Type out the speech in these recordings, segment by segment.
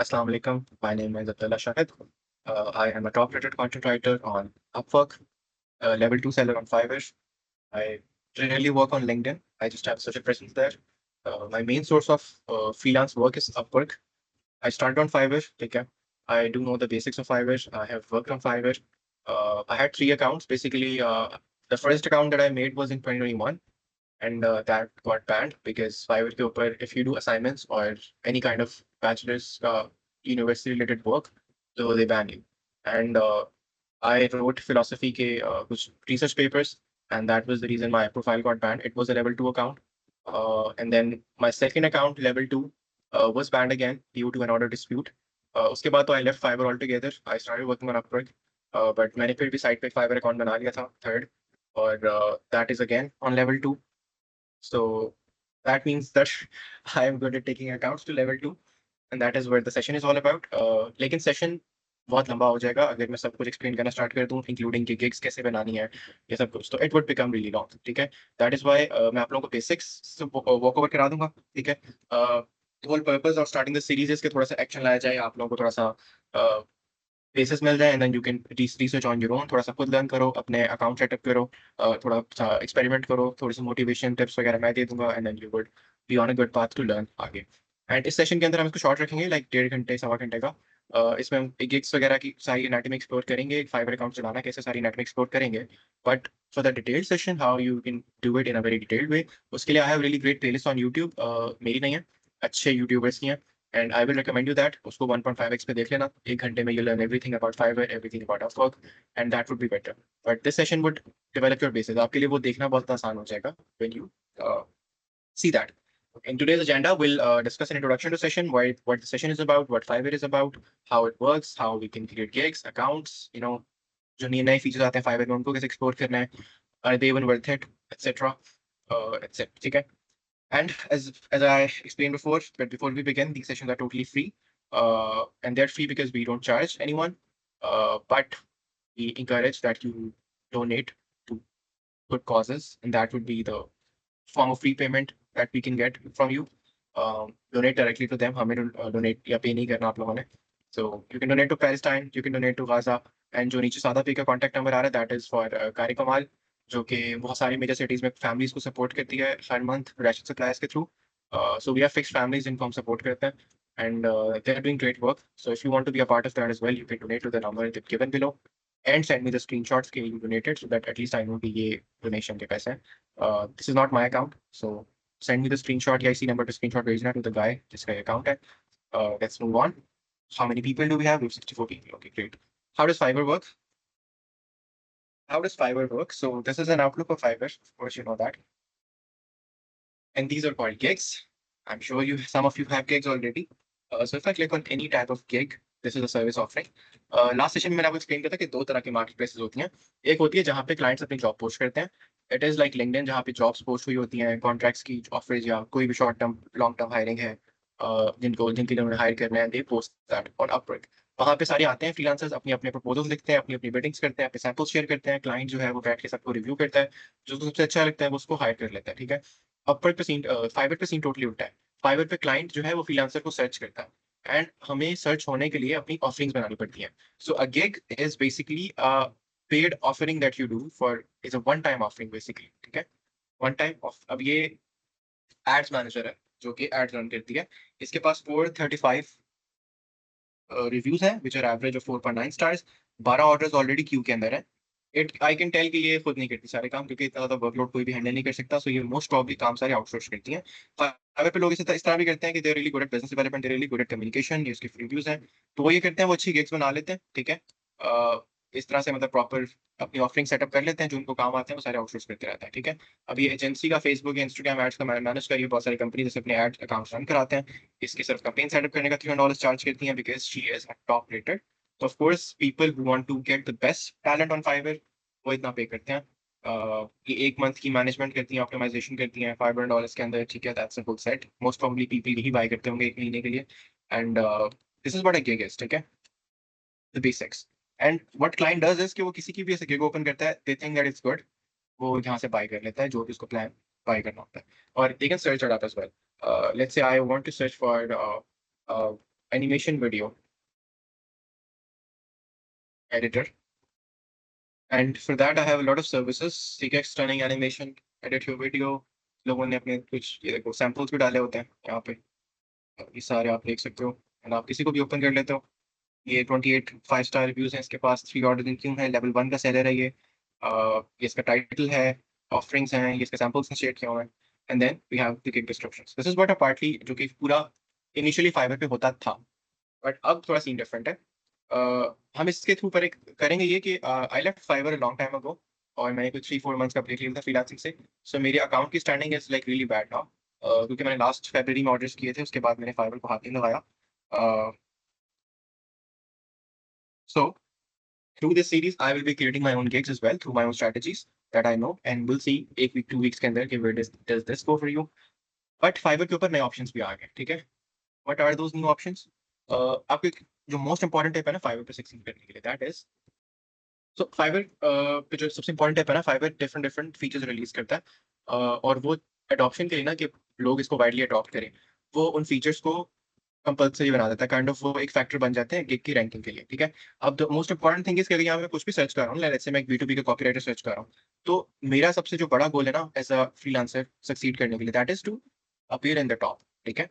Assalamu alaikum. My name is Abdullah Shahid. I am a top-rated content writer on Upwork, level 2 seller on Fiverr. I rarely work on LinkedIn. I just have such a presence there. My main source of freelance work is Upwork. I started on Fiverr. Okay. I do know the basics of Fiverr. I have worked on Fiverr. I had three accounts. Basically, the first account that I made was in 2021, and that got banned because Fiverr के ऊपर if you do assignments or any kind of bachelor's university related work, so they ban you. And I wrote philosophy के कुछ research papers, and that was the reason my profile got banned. It was a level 2 account. And then my second account, level 2, was banned again due to an order dispute. उसके बाद तो I left Fiverr altogether. I started working on Upwork. But मैंने फिर भी side पे एक Fiverr account बना लिया था, third. और that is again on level 2. So that means that I am good at taking accounts to level 2, and that is what the session is all about. लेकिन सेशन बहुत लंबा हो जाएगा अगर मैं सब कुछ एक्सप्लेन करना स्टार्ट कर दूं, इंक्लूडिंग कि गिग्स कैसे बनानी है, ये सब कुछ, तो it would become really long, ठीक है। दैट इज व्हाई मैं आप लोगों को बेसिक्स वॉक ओवर करा दूंगा, ठीक है। Whole purpose of starting the series is के थोड़ा सा एक्शन लाया जाए, आप लोगों को थोड़ा सा बेसिस मिल जाए, and then you can research on your own, थोड़ा सा खुद लर्न करो, अपने अकाउंट सेटअप करो, थोड़ा सा एक्सपेरिमेंट करो, थोड़ी सी मोटिवेशन टिप्स वगैरह मैं दे दूंगा, and then you would be on a good path to learn आगे। एंड इस सेशन के अंदर हम इसको शॉर्ट रखेंगे, लाइक 1.5 घंटे, सवा घंटे का। इसमें हम गिग्स वगैरह की सारी एनाटॉमी एक्सप्लोर करेंगे, फाइवर अकाउंट चलाना कैसे, सारी एनाटॉमी एक्सप्लोर करेंगे। But for the detailed session how you can do it in a very detailed वे, उसके लिए I have really great playlist on YouTube. मेरी नहीं है, अच्छे यूट्यूबर्स की हैं, and I will recommend you that उसको 1.5x पे देख लेना, एक घंटे में you learn everything about Fiverr, everything about Upwork, and that would be better. But this session would develop your basis. आपके लिए वो देखना बहुत आसान हो जाएगा when you uh, see that. In today's agenda, we'll discuss an introduction to session, what the session is about, what Fiverr is about, how it works, how we can create gigs, accounts, जो नए नए features आते हैं Fiverr में उनको कैसे explore करना है, are they even worth it, etc. etc. ठीक है। And as I explained before, but before we begin, these sessions are totally free, and they're free because we don't charge anyone, but we encourage that you donate to good causes, and that would be the form of free payment that we can get from you. Donate directly to them. हमें donate या pay नहीं करना आप लोगों ने. So you can donate to Palestine, you can donate to Gaza, and जो नीचे सादा पे का contact number आ रहा है, that is for कारी कमाल, जो कि बहुत सारी मेजर सिटीज में फैमिलीज को सपोर्ट करती है हर मंथ राशन सप्लाईज के through. So we have fixed families जिनको हम सपोर्ट करते हैं, and they are doing great work. So if you want to be a part of that as well, you can donate to the number given below and send me the screenshots कि you donated, so that at least I know कि ये donation के पैसे हैं। This is not my account, so send me the screenshot या इसी number पे screenshot भेजना to the guy जिसका ये account है। Let's move on. How many people do we have? We have 64 people. Okay, great. How does Fiverr work? How does Fiverr work? So this is an outlook of Fiverr. Of course, you know that. And these are called gigs. I'm sure some of you have gigs already. So if I click on any type of gig, this is a service offering. Last session में मैंने आपको explain किया था कि दो तरह की market places होती हैं। एक होती है जहाँ पे क्लाइंट्स अपनी जॉब पोस्ट करते हैं। इट इज लाइक लिंक्डइन, जहाँ पे जॉब्स पोस्ट हुई होती हैं, कॉन्ट्रैक्ट्स की ऑफर्स या कोई भी short term long term hiring है, जिनके लिए उन्हें हायर करना है, दे पोस्ट दैट ऑन अपवर्क। वहाँ पे सारे आते हैं फ्रीलांसर्स, अपनी अपने प्रपोजल्स लिखते हैं, अपनी अपनी बिडिंग्स करते हैं, अपने सैंपल्स शेयर करते हैं, क्लाइंट जो है वो बैठ के सबको रिव्यू करता है, जो उसको सबसे अच्छा लगता है वो उसको हायर कर लेता है, ठीक है। अपवर्क पे सीन फाइवर पे सीन टोटली उल्टा है। फाइवर पे क्लाइंट जो है वो फ्रीलांसर को सर्च करता है, एंड हमें सर्च होने के लिए अपनी ऑफरिंग्स बनानी पड़ती हैं। So a gig is basically a paid offering that you do for, is a one time offering basically, ठीक है। वन टाइम ऑफ, अब ये एड्स मैनेजर है जो कि एड्स रन करती है। इसके पास 435 रिव्यूज हैं which are average of 4.9 stars. 12 orders already queue के अंदर है। इट आई कैन टेल कि ये खुद नहीं करती सारे काम, क्योंकि इतना ज्यादा वर्कलोड कोई भी हैंडल नहीं कर सकता, सो ये मोस्ट प्रॉब्ली काम सारे आउटसोर्स करती हैं। फाइवर पे लोग इस तरह भी करते हैं कि they really good at business development, they really good at communication, ये उसके रिव्यूज हैं, तो वो ये करते हैं, वो अच्छी गिग्स बना लेते हैं, ठीक है। इस तरह से मतलब प्रॉपर अपनी ऑफरिंग सेटअप कर लेते हैं, जो उनको काम आते हैं वो सारे आउटसोर्स करते रहते हैं, ठीक है। अब ये एजेंसी का फेसबुक या इंस्टाग्राम एड्स का मैनेज करिए, बहुत सारी कंपनी जैसे अपने एड अकाउंट रन कराते हैं। इसकी सिर्फ कंपेन सेटअप करने का $300 चार्ज करती हैं, because she is top rated. तो of course people who want to get the best talent on Fiverr वो इतना पे करते हैं। ये एक मंथ की मैनेजमेंट करती हैं, ऑप्टिमाइजेशन करती हैं $500 के अंदर, ठीक है। That's a good set. Most probably people यही बाय करते होंगे एक महीने के लिए, and this is what a gig is, ठीक है, the basics. And what client does is कि वो किसी की भी ऐसे गिग ओपन करता है, they think that it's good, वो यहाँ से बाय कर लेता है जो भी उसको प्लान बाय करना होता है। और they can search it up as well. Let's say I want to search for animation video editor, and for that I have a lot of services. ठीक है, stunning animation, edit your video. लोगों ने अपने कुछ ये देखो samples भी डाले होते हैं यहाँ पे, ये सारे आप देख सकते हो, एंड आप किसी को भी ओपन कर लेते हो। ये 28 5 स्टार रिव्यूज हैं इसके पास, 3 ऑर्डर क्यों है, लेवल 1 का सेलर है ये। ये इसका टाइटल है, ऑफरिंग्स हैं, ये इसके सैम्पल्स शेयर किए हुए हैं, and then we have the gig descriptions. This is what a partly जो कि पूरा इनिशियली फाइवर पे होता था, बट अब थोड़ा सीन डिफरेंट है। हम इसके थ्रू पर एक करेंगे ये कि I left Fiverr long time ago, और मैंने कुछ 3-4 मंथ्स का ब्रेक लिया था फ्रीलांसिंग से। सो मेरे अकाउंट की standing is like really bad now, क्योंकि मैंने लास्ट फरवरी में ऑर्डर्स किए थे, उसके बाद मैंने फाइवर को हाथ नहीं लगाया। सो through this series I will be creating my own gigs as well through my own strategies that I know, and we'll see एक week 2 weeks के अंदर कि where does this go for you। But Fiverr के ऊपर नए options भी आ गए, ठीक है। What are those new options? आपके जो मोस्ट इंपॉर्टेंट टिप है ना फाइवर पे सक्सीड करने के लिए, दैट इज, सो फाइवर पे जो सबसे इंपॉर्टेंट टिप है ना, Fiverr different different features release करता है, और वो अडॉप्शन के लिए ना, कि लोग इसको वाइडली अडॉप्ट करें, वो उन फीचर्स को कंपल्सरी बना देता है, काइंड ऑफ वो एक फैक्टर बन जाते हैं गिग की रैंकिंग के लिए, ठीक है। अब the most important thing is कि अगर यहाँ पे कुछ भी सर्च कर रहा हूँ, लेट्स से मैं एक B2B का कॉपीराइटर सर्च कर रहा हूँ, तो मेरा सबसे जो बड़ा गोल है ना एज अ फ्रीलांसर सक्सीड करने के लिए, that is to appear in the top, ठीक है।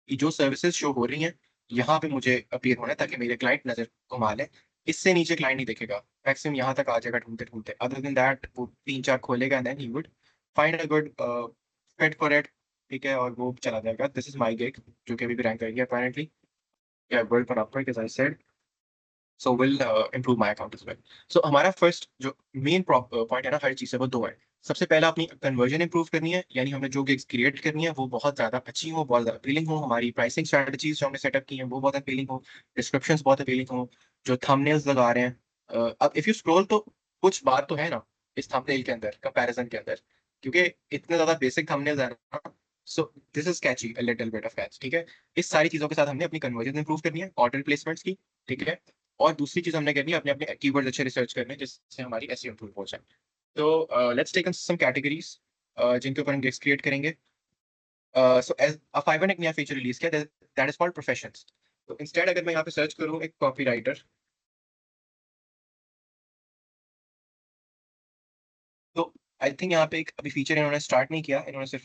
कि जो सर्विसेज शो हो रही हैं यहाँ पे मुझे अपीयर होना है, ताकि मेरे क्लाइंट नजर घुमा लें। इससे नीचे क्लाइंट नहीं दिखेगा, मैक्सिमम यहाँ तक आ जाएगा ढूंढते ढूंढते, अदर देन दैट वो 3-4 खोलेगा, then he would find a good fit for it, ठीक है, और वो चला जाएगा। दिस इज माई गिग, जो कि अभी भी रैंक करेगी apparently. Yeah, work on Upwork, as I said. So we'll improve my account as well. So हमारा फर्स्ट जो मेन पॉइंट है ना हर चीज़ से, वो दो है। सबसे पहला अपनी कन्वर्जन इंप्रूव करनी है, यानी हमने जो गिग्स क्रिएट करनी है वो बहुत ज़्यादा अच्छी हो, बहुत ज़्यादा अपीलिंग हो, हमारी प्राइसिंग स्ट्रेटजीज जो हमने सेटअप की हैं वो बहुत अपीलिंग हो, डिस्क्रिप्शंस बहुत अपीलिंग हो, जो थंबनेल्स लगा रहे हैं। अब इफ़ यू स्क्रॉल तो कुछ बात तो है ना इस थंबनेल के अंदर, कंपैरिजन के अंदर, क्योंकि इतने ज़्यादा बेसिक थंबनेल्स हैं ना, so this is catchy, a little bit of catch, ठीक है। इस सारी चीज़ों के साथ हमने अपनी कन्वर्जन इंप्रूव करनी है, ऑर्डर प्लेसमेंट्स की, ठीक है। और दूसरी चीज़ हमने करनी है, अपने अपने कीवर्ड्स अच्छे रिसर्च करने हैं, जिससे हमारी एसईओ इंप्रूव हो जाए। तो लेट्स टेक सम कैटेगरीज जिनके ऊपर हम गिग्स क्रिएट करेंगे। सो एज फाइवर ने एक नया फीचर रिलीज किया, दैट इज कॉल्ड प्रोफेशंस। तो इंस्टेड अगर मैं यहाँ पे सर्च करूँ एक कॉपीराइटर, तो आई थिंक यहाँ पे एक अभी फीचर इन्होंने स्टार्ट नहीं किया, इन्होंने सिर्फ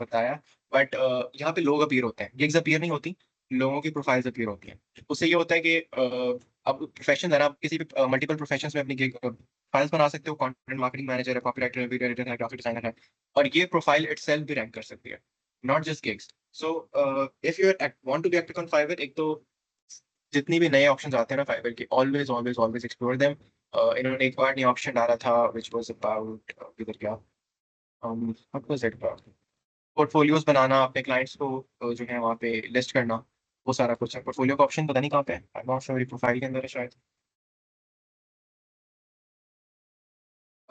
बताया, बट यहाँ पे लोग अपीयर होते हैं, गिग्स अपीयर नहीं होती, लोगों की प्रोफाइल्स अपीयर होती हैं। उससे ये होता है कि अब प्रोफेशन है ना, आप किसी भी मल्टीपल प्रोफेशंस में अपनी गिग फाइल्स बना सकते हो, कंटेंट मार्केटिंग मैनेजर है, कॉपीराइटर है, वीडियो एडिटर है, ग्राफिक डिजाइनर है, और ये प्रोफाइल इटसेल्फ भी रैंक कर सकती है, not just gigs. So if you want to be active on Fiverr, एक तो जितनी भी नए ऑप्शंस आते हैं ना फाइबर के, always always always explore them. इन्होंने एक और नया ऑप्शन डाला था व्हिच वाज अबाउट, किधर गया, what was it about, portfolios बनाना, अपने क्लाइंट्स को जो है वहाँ पे लिस्ट करना, वो सारा कुछ है। पोर्टफोलियो का ऑप्शन पता नहीं कहाँ पे है, आई एम नॉट श्योर, मेरी प्रोफाइल के अंदर है शायद।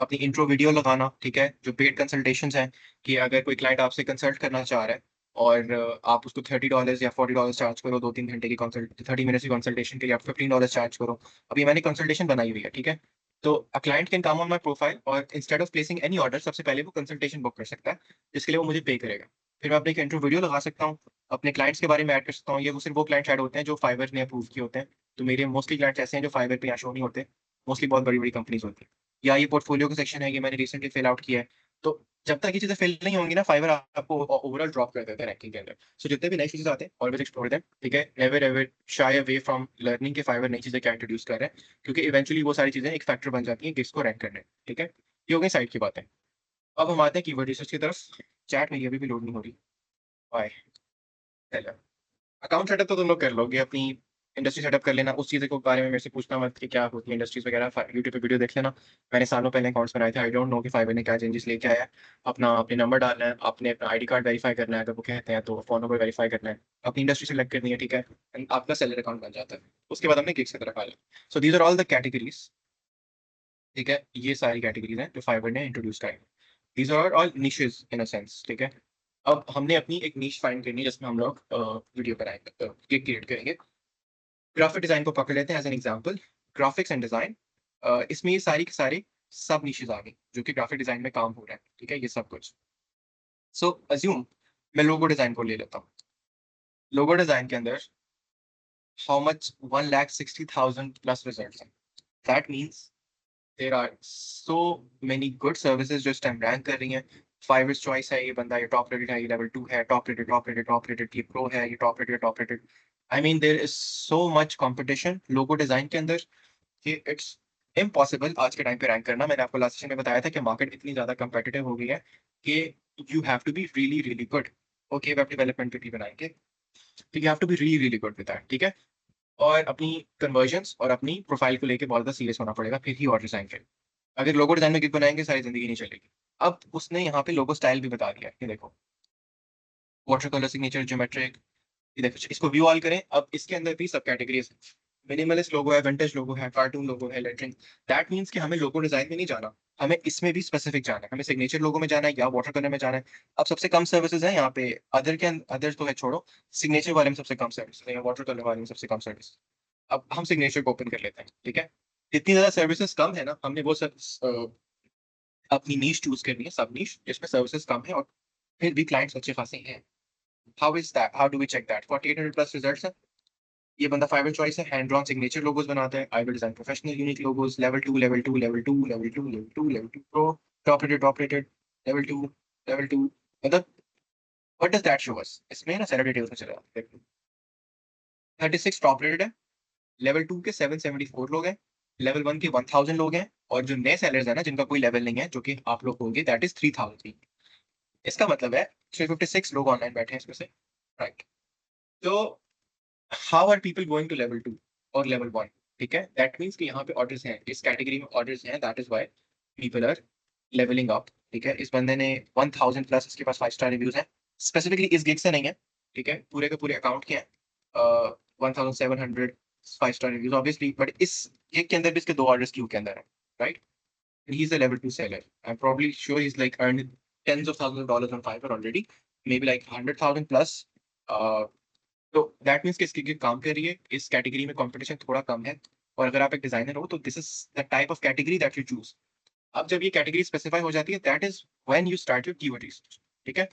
अपनी इंट्रो वीडियो लगाना, ठीक है, जो पेड कंसल्टेशंस हैं, कि अगर कोई क्लाइंट आपसे कंसल्ट करना चाह रहा है और आप उसको $30 या $40 चार्ज करो 2-3 घंटे की कंसल्ट, 30 मिनट्स की कंसल्टेशन के लिए आप $15 चार्ज करो। अभी मैंने कंसल्टेशन बनाई हुई है, ठीक है। तो a client can come on my profile और instead of placing any order, सबसे पहले वो कंसल्टेशन बुक कर सकता है, जिसके लिए वो मुझे पे करेगा। फिर मैं अपने एक इंट्रो वीडियो लगा सकता हूँ, अपने क्लाइंट्स के बारे में ऐड कर सकता हूँ, ये वो सिर्फ वो क्लाइंट्स ऐड होते हैं जो फाइवर ने अप्रूव किए होते हैं। तो मेरे मोस्टली क्लाइंट्स ऐसे हैं जो फाइवर पे यहाँ शो नहीं होते, मोस्टली बहुत बड़ी बड़ी कंपनीज होती हैं। या ये पोर्टफोलियो का सेक्शन है, ये मैंने रिसेंटली फिल आउट किया है। तो जब तक ये चीजें फिल नहीं होंगी ना, फाइवर आपको ओवरऑल ड्रॉप कर देता है रैंकिंग के अंदर। सो जितने भी नई फीचर्स आते हैं ऑलवेज एक्सप्लोर देम, ठीक है। Never ever shy away from learning के फाइवर नई चीजें क्या इंट्रोड्यूस कर रहे हैं, क्योंकि इवेंचुअली वो सारी चीजें एक फैक्टर बन जाती हैं गिग्स को रैंक करने, ठीक है। ये हो गई साइड की बातें। अब हम आते हैं कीवर्ड रिसर्च की तरफ। चैट मेरी अभी भी लोड नहीं हो रही, बाय। अकाउंट सेटअप तो तुम लोग कर लोगे, अपनी इंडस्ट्री सेटअप कर लेना, उस चीज़ के बारे में मेरे से पूछना मत कि क्या होती है इंडस्ट्रीज वगैरह, यूट्यूब पे वीडियो देख लेना। मैंने सालों पहले अकाउंट्स बनाए थे, आई डोंट नो कि फाइवर ने क्या चेंजेस लेके आया है। अपना अपने नंबर डालना है, अपने अपना आईडी कार्ड वेरीफाई करना है, अगर वो कहते हैं तो फोन नंबर वेरीफाई करना है, अपनी इंडस्ट्री सेलेक्ट करनी है, ठीक है, एंड आपका सेलर अकाउंट बन जाता है। उसके बाद हमने गिग्स की तरफ आ जाए। So these are all the categories, ठीक है, ये सारी कैटेगरीज हैं जो फाइवर ने इंट्रोड्यूस कराई। These are all niches in a sense, ठीक है। अब हमने अपनी एक नीश फाइंड करनी है जिसमें हम लोग वीडियो बनाएंगे, गिग क्रिएट करेंगे। ग्राफिक डिजाइन को पकड़ लेते हैं as an example, graphics and design. इसमें ये सारी के सारे सब निशेज आ गए जो कि ग्राफिक डिजाइन में काम हो रहा है, ठीक है, ये सब कुछ। सो अज्यूम मैं लोगो डिजाइन को ले लेता हूँ। लोगो डिजाइन के अंदर how much 1,60,000 plus results हैं. That means there are so many good services जो इस टाइम रैंक कर रही हैं. Fiverr's choice है, ये बंदा ये टॉप रेटेड है, ये लेवल 2 है, टॉप रेटेड, ये प्रो है, ये top rated. I mean there is so much competition logo design के अंदर कि इट्स इम्पॉसिबल आज के टाइम पे रैंक करना. मैंने आपको लास्ट सेशन में बताया था कि मार्केट इतनी ज्यादा कंपेटिटिव हो गई है कि you have to be really really good. Okay, web development पे भी बनाएंगे, you have to be really really good with that. ठीक है, और अपनी कन्वर्जन्स और अपनी प्रोफाइल को लेके बहुत ज़्यादा सीरियस होना पड़ेगा, फिर ही और डिजाइन करें. अगर लोगो डिजाइन में गिग बनाएंगे सारी जिंदगी नहीं चलेगी. अब उसने यहाँ पे लोगो स्टाइल भी बता दिया है, ये देखो, वाटर कलर, सिग्नेचर, ज्योमेट्रिक. ये देखो, इसको व्यू ऑल करें. अब इसके अंदर भी सब कैटेगरीज हैं. मिनिमलिस्ट लोगो है, विंटेज लोगो है, कार्टून लोगो है, लेटरिंग. दैट मीन्स कि हमें लोगो डिजाइन में नहीं जाना, हमें इसमें भी स्पेसिफिक जाना है. हमें सिग्नेचर लोगो में जाना है या वाटर कलर में जाना है. अब सबसे कम सर्विसेज है यहाँ पे. अदर तो है छोड़ो, सिग्नेचर वाले में सबसे कम सर्विस है, वाटर कलर वाले में सबसे कम सर्विस. अब हम सिग्नेचर को ओपन कर लेते हैं. ठीक है, इतनी ज्यादा सर्विसेज कम है ना, हमने वो सब अपनी नीश चूज करनी है, सब नीश जिसमें सर्विसेज कम है और फिर भी क्लाइंट्स अच्छे खासे हैं. How is that, how do we check that? 4800 plus results है. ये बंदा फाइवर चॉइस है, हैंड ड्रॉन सिग्नेचर लोगोज बनाता है. I will design professional unique logos, level 2, level 2, level 2, level 2, level 2, level 2 pro, top rated, level 2, level 2. मतलब what does that show us? इसमें ना seller details में चला जाता है. 36 टॉप रेटेड है, लेवल 2 के 774 लोग हैं, लेवल 1 के 1000 लोग हैं, और जो नए सेलर्स हैं ना जिनका कोई लेवल नहीं है, जो कि आप लोग होंगे, दैट इज 3000. इसका मतलब है 356 लोग ऑनलाइन बैठे हैं इसमें से, राइट? तो how are people going to level 2 और लेवल 1? ठीक है, दैट मीन्स कि यहाँ पे ऑर्डर्स हैं, इस कैटेगरी में ऑर्डर्स हैं, that is why people are leveling up. ठीक है, इस बंदे ने 1000 प्लस, इसके पास 5 स्टार रिव्यूज हैं. स्पेसिफिकली इस गिग से नहीं है, ठीक है, पूरे के पूरे अकाउंट के हैं. 1700 5 स्टार रिव्यूज ऑब्वियसली, बट इस गिग के अंदर भी इसके 2 ऑर्डर्स क्यू के अंदर है, right? He is a level 2 seller. I'm probably sure he's like earned tens of thousands of dollars on Fiverr already, maybe like 100,000 plus. Uh, तो that means कि इसकी की काम कर रही है. इस कैटेगरी में कंपटीशन थोड़ा कम है, और अगर आप एक डिजाइनर हो तो this is the type of category that you choose. अब जब ये कैटेगरी स्पेसिफाई हो जाती है, that is when you start your keyword research. ठीक है,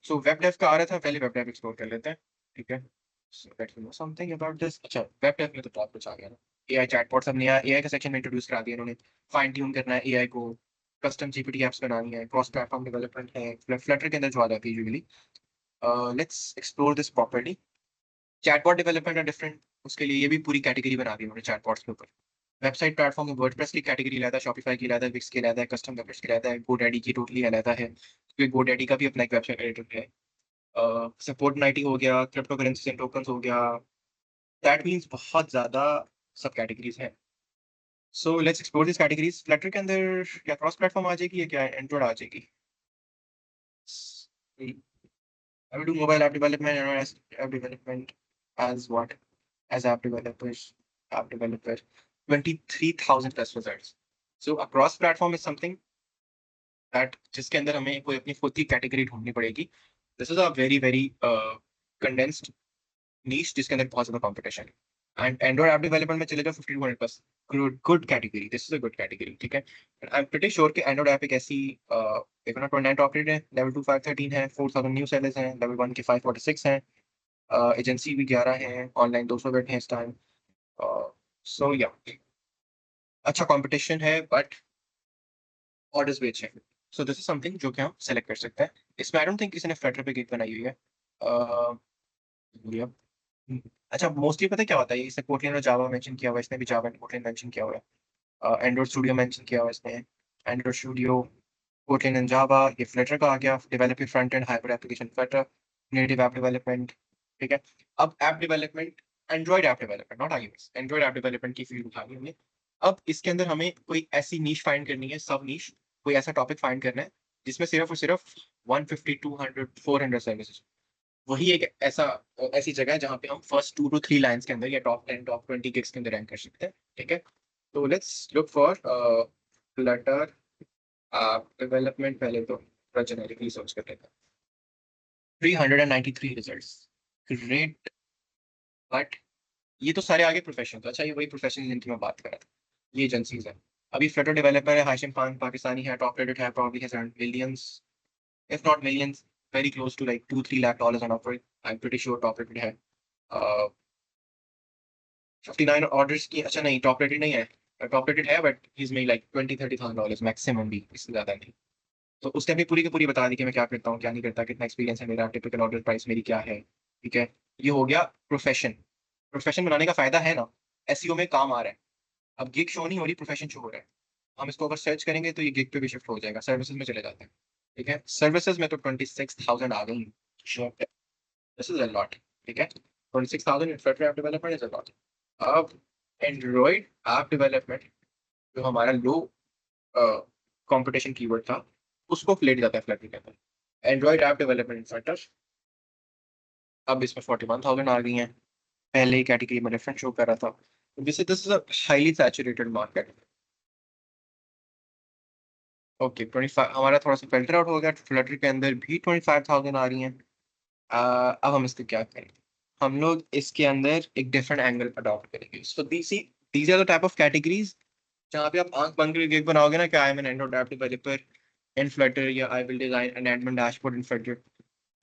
सो वेब डेव का आ रहा था, पहले वेब डेव एक्सप्लोर कर लेते हैं. ठीक है, so let's know something about this. अच्छा, वेब डेव में तो बहुत कुछ आ गया ना. एआई चैटबॉट सब नया एआई का सेक्शन में इंट्रोड्यूस करा दिया इन्होंने. फाइन ट्यून करना है एआई को, कस्टम जीपीटी एप्स बनानी है, क्रॉस प्लेटफॉर्म डेवलपमेंट है, फ्लटर के अंदर जो आ जाती है usually. Let's explore this properly. Chatbot development है डिफरेंट, उसके लिए ये भी पूरी कैटेगरी बना दी उन्होंने चैटबॉट्स के ऊपर. वेबसाइट प्लेटफॉर्म में वर्डप्रेस की कैटेगरी अलग है, शॉपिफाई की अलग है, विक्स की अलग है, कस्टम वेबसाइट्स की अलग है, गोडैडी की टोटली अलग है, क्योंकि गोडैडी का भी अपना एक वेबसाइट एडिटर है. सपोर्ट नाइटी हो गया, क्रिप्टो करेंसी एंड टोकन्स हो गया. दैट मीन्स बहुत ज्यादा सब कैटेगरीज हैं. So let's explore this categories. Flutter के अंदर क्या क्रॉस प्लेटफॉर्म आ जाएगी या क्या एंड्रॉइड आ जाएगी? I will do mobile app development and app development as what? As app developer, 23,000 plus results. So a cross platform is something that जिसके अंदर हमें कोई अपनी खुद की कैटेगरी ढूंढनी पड़ेगी. This is a very very condensed niche जिसके अंदर बहुत ज्यादा कॉम्पिटिशन है. एंड एंड्रॉइड ऐप डेवलपमेंट में चले जाओ 5200 plus. Good category, this is a good category. ठीक है, आई एम प्रीटी श्योर कि एंड्रॉइड ऐप एक ऐसी देखो ना, 29 टॉप रेट है, लेवल 2 513 है, 4000 न्यू सेलर्स हैं, लेवल 1 के 546 हैं, एजेंसी भी 11 हैं, ऑनलाइन 200 बैठे हैं इस टाइम. सो या अच्छा कंपटीशन है, बट ऑर्डर्स भी अच्छे हैं. सो दिस इज समथिंग जो कि हम सेलेक्ट कर सकते हैं. इसमें आई डोंट थिंक किसी ने फ्लटर पे गिग बनाई हुई है. या अच्छा, मोस्टली पता है क्या होता है, इसने कोटलिन और जावा मेंशन किया हुआ है, इसने भी जावा एंड कोटलिन मेंशन किया हुआ है. एंड्रॉइड स्टूडियो मेंशन किया हुआ है इसने, एंड्रॉइड स्टूडियो, कोटलिन एंड जावा. ये फ्लटर का आ गया, develop your front end hyper application Flutter, native app development. ठीक है, अब app development, Android app development, not iOS, Android app development की फील्ड उठा ली हमने. अब इसके अंदर हमें कोई ऐसी नीश फाइंड करनी है, सब नीश, कोई ऐसा टॉपिक फाइंड करना है जिसमें सिर्फ और सिर्फ 150 200 400 सर्विसेज. वही एक ऐसी जगह है जहाँ पे हम फर्स्ट 2 to 3 लाइंस के अंदर या टॉप 10 टॉप 20 गिग्स के अंदर रैंक कर सकते हैं. ठीक है, तो let's look for Flutter development. पहले तो जेनेरिकली सर्च कर लेते हैं. 393 रिजल्ट्स, ग्रेट. बट ये तो सारे आगे प्रोफेशन. तो अच्छा, ये वही प्रोफेशन जिनकी मैं बात कर रहा था, ये एजेंसीज है. अभी फ्लटर डेवलपर है, हाशिम खान पाकिस्तानी है, टॉप रेटेड है, probably has earned millions, if not millions, very close to like 2-3 lakh dollars on Upwork. I'm pretty sure top rated है. 59 ऑर्डर्स की, अच्छा नहीं टॉप रेटेड नहीं है, टॉप रेटेड है but he is making like $20,000-30,000 maximum भी, इससे ज़्यादा नहीं। तो उसने अपनी पूरी की पूरी बता दी कि मैं क्या करता हूँ क्या नहीं करता, कितना एक्सपीरियंस है मेरा, टिपिकल ऑर्डर प्राइस मेरी क्या है। ठीक है, ये हो गया प्रोफेशन। प्रोफेशन बनाने का फायदा है ना, एसईओ में काम आ रहा है। अब गिग शो नहीं हो रही, प्रोफेशन शो हो रहा है। हम इसको अगर सर्च करेंगे तो ये गिग पे भी शिफ्ट हो जाएगा, सर्विसेज में चले जाते हैं। ठीक है, सर्विसेज में तो 26,000 आ गई, दिस इज अ लॉट। ठीक है, 26,000 इन Flutter app development is a lot. अब एंड्रॉइड ऐप डेवलपमेंट, जो हमारा लो कंपटीशन कीवर्ड था, उसको लेट जाता है फ्लटर के अंदर। Android app development in Flutter, अब इसमें 41,000 आ गई हैं। पहले ही कैटेगरी में डिफरेंट शो कर रहा था। This is a highly saturated market. Okay 25 हमारा थोड़ा सा फिल्टर आउट हो गया, फ्लटर के अंदर भी 25,000 आ रही हैं। अब हम इसको क्या करें, हम लोग इसके अंदर एक डिफरेंट एंगल अडॉप्ट करेंगे। So these are the type of categories जहाँ पे आप आंख बंद करके गिग बनाओगे ना कि I am an Android app developer in Flutter, या I will design an admin dashboard in Flutter,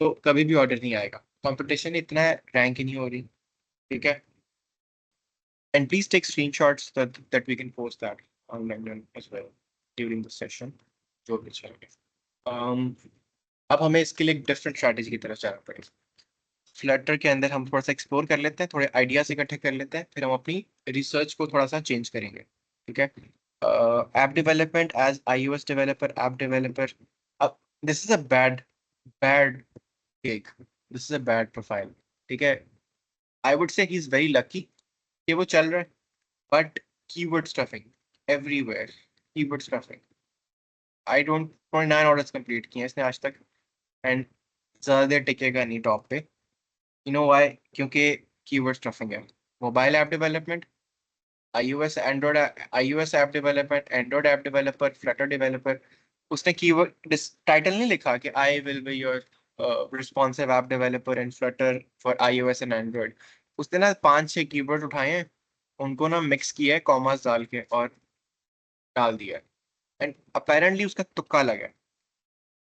तो कभी भी ऑर्डर नहीं आएगा। कंपटीशन इतना है, रैंक ही नहीं हो रही। ठीक है, and please take screenshots that we can post that on LinkedIn as well during the session, जो भी चलेगा। अब हमें इसके लिए डिफरेंट स्ट्रैटेजी की तरफ जाना पड़ेगा। फ्लटर के अंदर हम थोड़ा सा एक्सप्लोर कर लेते हैं, थोड़े आइडियाज इकट्ठे कर लेते हैं, फिर हम अपनी रिसर्च को थोड़ा सा चेंज करेंगे। ठीक है, app development as iOS developer, app developer, अब this is a bad bad gig, this is a bad profile. ठीक है, आई वुड से ही इज वेरी लकी कि वो चल रहा है, but keyword stuffing everywhere, keyword stuffing. I don't 29 orders complete किए हैं इसने आज तक, एंड ज़्यादा देर टिकेगा नहीं टॉप पे। You know why? क्योंकि कीवर्ड स्टफिंग है। Mobile app development, iOS app development, Android app developer, Flutter developer, उसने कीवर्ड टाइटल नहीं लिखा कि I will be your responsive app developer in Flutter for iOS and Android. उसने ना 5-6 keyword उठाए हैं, उनको ना मिक्स किया है कॉमास डाल के और डाल दिया है, एंड अपेरेंटली उसका तुक्का लगा है।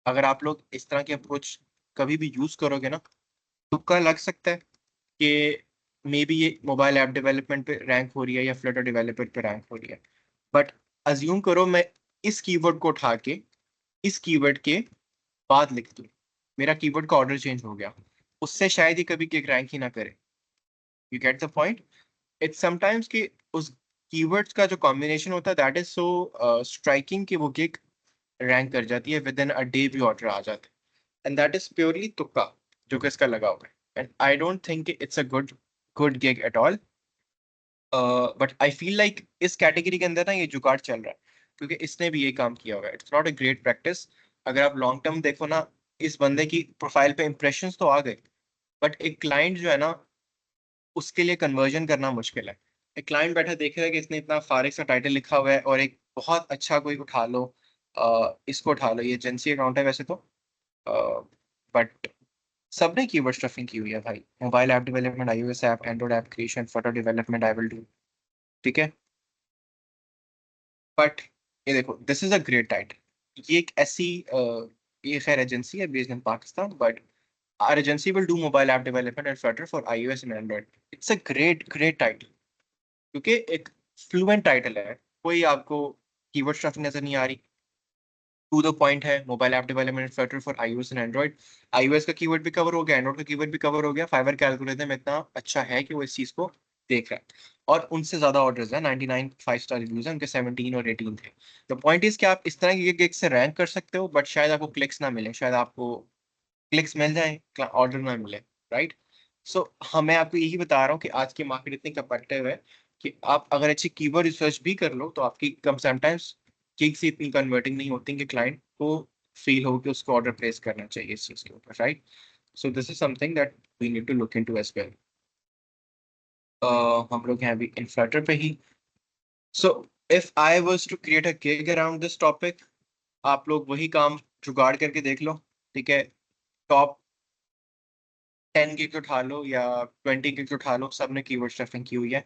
अगर आप लोग इस तरह की अप्रोच कभी भी यूज करोगे ना, तुक्का लग सकता है कि मे बी ये मोबाइल ऐप डेवलपमेंट पे रैंक हो रही है या फ्लटर डेवलपर पे रैंक हो रही है, बट अज्यूम करो मैं इस कीवर्ड को उठा के इस कीवर्ड के बाद लिख दूं, मेरा कीवर्ड का ऑर्डर चेंज हो गया, उससे शायद ही कभी एक रैंक ही ना करे। You get the point? It's sometimes कि उस कीवर्ड्स का जो कॉम्बिनेशन होता है दैट इज सो स्ट्राइकिंग कि वो किक रैंक कर जाती है, विद इन अ डे भी ऑर्डर आ जाता है, एंड दैट इज प्योरली तुक्का जो कि इसका लगा हुआ है। And I don't think it's a good gig at all, but I feel like इस कैटेगरी के अंदर ना ये जुगाड़ चल रहा है, क्योंकि इसने भी ये काम किया हुआ है। It's not a great practice. अगर आप लॉन्ग टर्म देखो ना, इस बंदे की प्रोफाइल पे इंप्रेशंस तो आ गए, बट एक क्लाइंट जो है ना, उसके लिए कन्वर्जन करना मुश्किल है। एक क्लाइंट बैठा देखेगा कि इसने इतना फारिग सा टाइटल लिखा हुआ है और एक बहुत अच्छा कोई उठा लो, इसको उठा लो, ये एजेंसी अकाउंट है वैसे तो, बट सबने कीवर्ड स्टफिंग की हुई है भाई। Mobile app development, iOS app, android app creation, photo development I will do. ठीक है, बट ये देखो this is a great title. ये एक ऐसी ये खैर एजेंसी है based in Pakistan, but our agency will do mobile app development and flutter for iOS and android. It's a great title, क्योंकि एक फ्लुएंट टाइटल है। कोई आपको कीवर्ड स्टफिंग नजर नहीं आ रही, टू द पॉइंट है। Mobile app development Flutter for iOS and Android, iOS का कीवर्ड भी कवर हो गया, एंड्रॉइड का कीवर्ड भी कवर हो गया। फाइवर का एल्गोरिथम इतना अच्छा है कि वो इस चीज को देख रहा है, और उनसे ज्यादा ऑर्डर्स हैं, 99 5 स्टार रिव्यूज हैं उनके, 17 और 18 थे। द पॉइंट इज कि आप इस तरह की गिग से रैंक कर सकते हो, बट शायद आपको क्लिक्स ना मिले, शायद आपको क्लिक्स मिल जाए, ऑर्डर ना मिले, राइट? सो मैं आपको यही बता रहा हूँ कि आज की मार्केट इतनी कम्पिटिटिव है कि आप अगर अच्छी कीवर्ड रिसर्च भी कर लो तो आपकी कम समटाइम्स गिग्स इतनी कन्वर्टिंग नहीं होती कि क्लाइंट को फील हो कि उसको ऑर्डर प्लेस करना चाहिए इस चीज के ऊपर, right? So this is something that we need to look into as well. हम लोग हैं अभी इन फ्लटर पे ही। So if I was to create a gig around this topic, आप लोग वही काम जुगाड़ करके देख लो। ठीक है, टॉप 10 गिग्स उठा लो या 20 गिग्स उठा लो, सब ने कीवर्ड स्टफिंग की हुई है।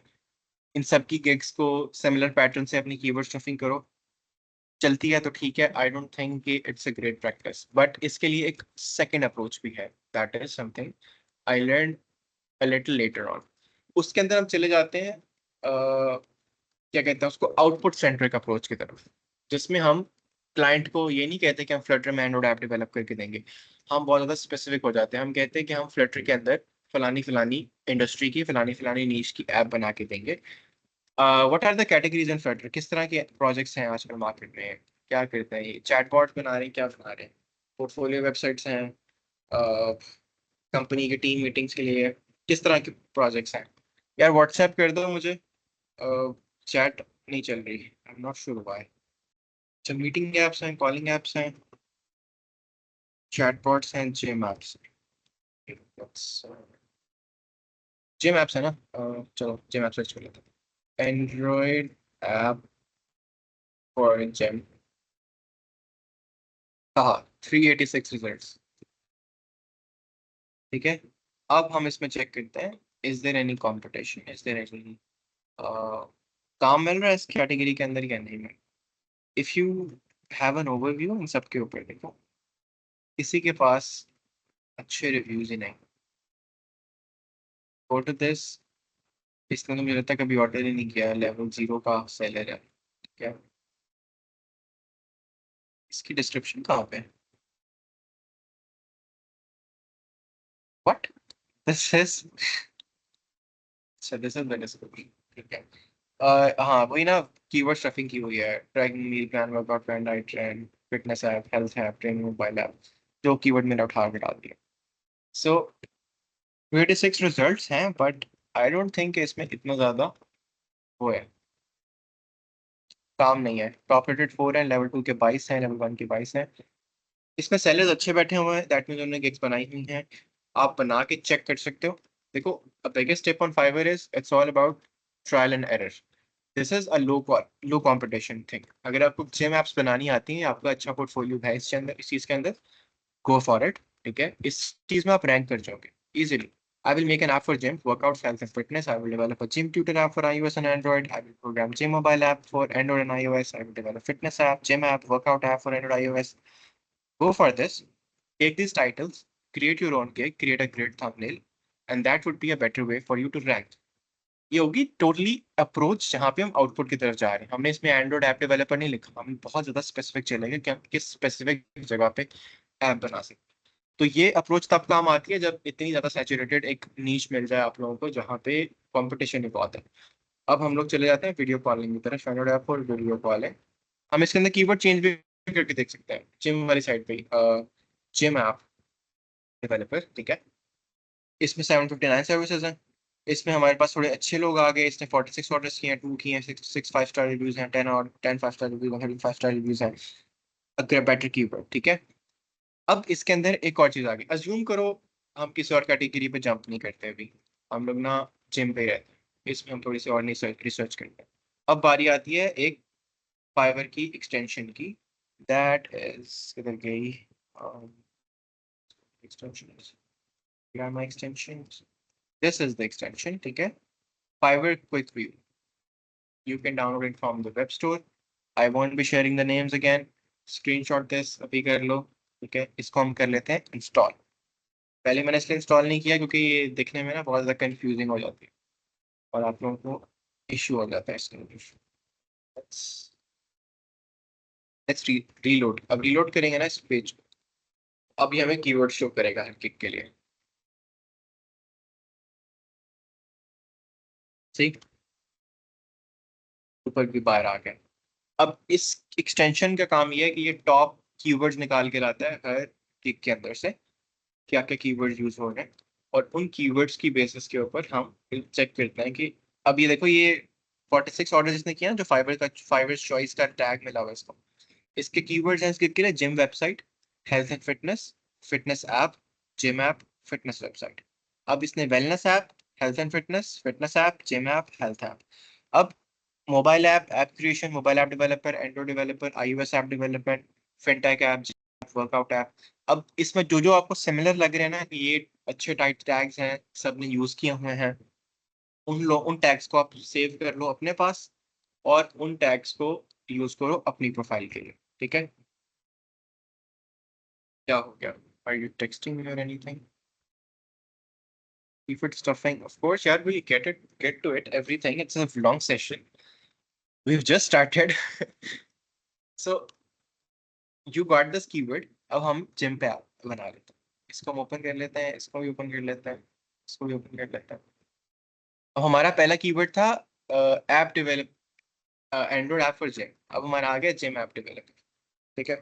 इन सब की गिग्स को सिमिलर पैटर्न से अपनी कीवर्ड स्टफिंग करो, चलती है तो ठीक है। आई डोंट थिंक कि it's a great practice, but इसके लिए एक सेकंड अप्रोच भी है, that is something I learn a little later on. उसके अंदर हम चले जाते हैं क्या कहते हैं उसको, आउटपुट सेंट्रिक अप्रोच की तरफ, जिसमें हम क्लाइंट को ये नहीं कहते कि हम फ्लटर में एंड्रॉइड ऐप डेवलप करके देंगे। हम बहुत ज़्यादा स्पेसिफिक हो जाते हैं, हम कहते हैं कि हम फ्लटर के अंदर फलानी फलानी इंडस्ट्री की फलानी फलानी नीश की ऐप बना के देंगे। What are the categories in flutter, किस तरह के प्रोजेक्ट्स हैं आजकल मार्केट में, क्या करते हैं ये, चैटबॉट बना रहे हैं, क्या बना रहे हैं, पोर्टफोलियो वेबसाइट्स हैं, कंपनी की टीम मीटिंग्स के लिए, किस तरह के प्रोजेक्ट्स हैं। यार व्हाट्सएप कर दो मुझे, चैट नहीं चल रही, I am not sure why. अच्छा, मीटिंग एप्स हैं, कॉलिंग एप्स हैं, चैटबॉट्स हैं, जिम एप्स। जिम एप्स है ना, चलो जिम एप सर्च कर लेते हैं, एंड्रॉइड ऐप फॉर जिम। हाँ, 386 रिजल्ट्स। ठीक है, अब हम इसमें चेक करते हैं, is there any competition, is there any काम मिल रहा है इस कैटेगरी के अंदर या नहीं। If you have an overview इन सब के ऊपर देखो, किसी के पास अच्छे रिव्यूज ही नहीं। गो टू दिस, इसने तो मुझे लगता है कभी ऑर्डर ही नहीं किया है, लेवल 0 का सेलर है। क्या इसकी डिस्क्रिप्शन कहाँ पे, व्हाट दिस इज, अच्छा दिस इज द डिस्क्रिप्शन। ठीक है, हाँ वही ना, कीवर्ड स्टफिंग की हुई है, tracking meal plan, workout plan, diet trend, fitness app, health app, training mobile app, जो कीवर्ड मैंने उठा के डाल दिया। सो 26 रिजल्ट्स हैं, बट आई डोंट थिंक इसमें इतना ज़्यादा वो है, काम नहीं है। टॉप रेटेड 4 है, लेवल 2 के 22 हैं, लेवल 1 के 22 हैं। इसमें सेलर्स अच्छे बैठे हुए हैं, दैट मीन उन्होंने गिग्स बनाई हुई हैं, आप बना के चेक कर सकते हो। देखो, the biggest step on Fiverr is it's all about trial and error. This is a low competition thing. अगर आपको जिम एप्स बनानी आती हैं, आपका अच्छा पोर्टफोलियो है इसके अंदर, इस चीज के अंदर, गो फॉर इट। ठीक है, इस चीज में आप रैंक कर जाओगे easily. I will make an app for gym, workouts, health and fitness. I will develop a gym tutor app for iOS and Android. I will program gym mobile app for Android and iOS. I will develop fitness app, gym app, workout app for Android, iOS. Go for this. Take these titles, create your own gig, create a great thumbnail, and that would be a better way for you to rank. ये होगी totally approach जहाँ पे हम output की तरफ जा रहे हैं। हमने इसमें एंड्रॉइड ऐप डेवलपर नहीं लिखा, हम बहुत ज्यादा स्पेसिफिक चलेंगे कि हम किस स्पेसिफिक जगह पे ऐप बना सकते हैं। तो ये अप्रोच तब काम आती है जब इतनी ज्यादा सैचुरेटेड एक नीश मिल जाए आप लोगों को जहाँ पे कंपटीशन ही बहुत है। अब हम लोग चले जाते हैं वीडियो कॉलिंग की तरफ, एंड्रॉइड ऐप और वीडियो कॉल है। हम इसके अंदर कीवर्ड चेंज भी करके देख सकते हैं, जिम वाली साइड पे, जिम ऐप डेवलपर। ठीक है, इसमें 759 सर्विसेज हैं। इसमें हमारे पास थोड़े अच्छे लोग आ गए, इसने 46 ऑर्डर्स किए हैं, 2 किए हैं, 6 5 स्टार रिव्यूज हैं, 10 और 10 5 स्टार रिव्यूज हैं, 13 5 स्टार रिव्यूज हैं। अगर बेटर कीवर्ड। ठीक है, अब इसके अंदर एक और चीज आ गई, अज्यूम करो हम किसी और कैटेगरी पे जंप नहीं करते अभी, हम लोग ना जिम पे ही रहते हैं, इसमें हम थोड़ी सी और नहीं रिसर्च करते हैं। अब बारी आती है एक फाइवर की एक्सटेंशन की, दैट इज किधर गई extension, extension, this is the extension. ठीक है, Fiverr quick view, you can download it from the web store. I won't be sharing the names again. Screenshot this अभी कर लो। ठीक है, इसको हम कर लेते हैं इंस्टॉल। पहले मैंने इसलिए इंस्टॉल नहीं किया क्योंकि ये दिखने में ना बहुत ज़्यादा कंफ्यूजिंग हो जाती है और आप लोगों को इशू हो जाता है इसके अंदर। Let's reload. अब रीलोड करेंगे ना इस पेज को, अब ये हमें कीवर्ड शो करेगा हर किक के लिए। सही, ऊपर भी बाहर आ गए। अब इस एक्सटेंशन का काम ये है कि ये टॉप कीवर्ड्स निकाल के लाता है हर किक के अंदर से, क्या क्या कीवर्ड्स यूज हो रहे हैं, और उन कीवर्ड्स की बेसिस के ऊपर हम चेक करते हैं कि, अब ये देखो ये 46 ऑर्डर जिसने किया ना, जो फाइबर चॉइस का टैग मिला हुआ है इसको, इसके कीवर्ड्स हैं इसके लिए gym website, health and fitness, fitness app, gym app, fitness website. अब इसने wellness app, health and fitness, fitness app, gym app, health app. अब mobile app, app creation, mobile app developer, Android developer, iOS app development, fintech app, workout app. अब इसमें जो जो आपको similar लग रहे हैं ना कि ये अच्छे टाइप टैग्स हैं, सबने यूज किए हुए हैं, उन टैग्स को आप सेव कर लो अपने पास, और उन टैग्स को यूज करो अपनी प्रोफाइल के लिए। ठीक है, क्या हो गया, आर यू टेक्सटिंग और anything? Keyword stuffing, of course, yeah, we'll get to it, everything. It's a long session. We've just started. So you got this keyword. अब हम जिम पे बना लेते हैं. इसको हम ओपन कर लेते हैं, इसको भी ओपन कर लेते हैं, इसको भी ओपन कर लेते हैं. अब हमारा पहला कीवर्ड था app develop, Android app for gym. अब हमारा आ गया जिम ऐप डेवलपर. ठीक है,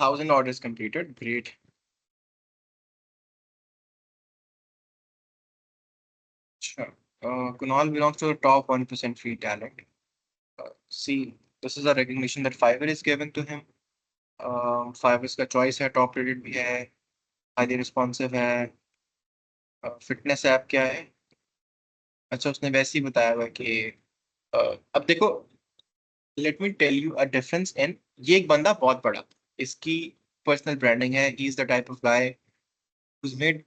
1000 orders completed. Great. Sure. Kunal belongs to the top 1% free talent. See, this is a recognition that Fiverr is giving to him. Fiverr का choice है, top rated भी है, highly responsive है. Fitness app क्या है? अच्छा, उसने वैसे ही बताया हुआ है कि अब देखो, let me tell you a difference in. ये एक बंदा बहुत बड़ा, इसकी पर्सनल ब्रांडिंग है. He is the type of guy who's made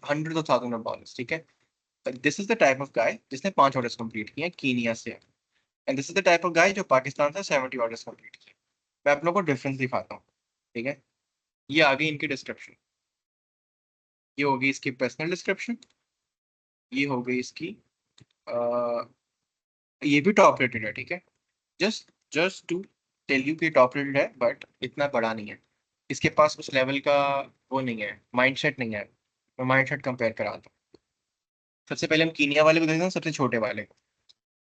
hundreds of thousands of dollars. ठीक है, this is the type of guy जिसने 5 ऑर्डर्स कंप्लीट किए हैं कीनिया से. And this is the type of guy जो पाकिस्तान से 70 orders complete किए. मैं आप लोगों को डिफरेंस दिखाता हूँ. ठीक है, ये आ गई इनकी डिस्क्रिप्शन, ये होगी इसकी पर्सनल डिस्क्रिप्शन, ये हो गई इसकी ये भी टॉप रेटेड है. ठीक है, just just to tell you कि टॉप रेटेड है, बट इतना बड़ा नहीं है. इसके पास उस लेवल का वो नहीं है, माइंडसेट नहीं है. मैं माइंडसेट कंपेयर करा दूँ. सबसे पहले हम कीनिया वाले को देखते हैं, सबसे छोटे वाले.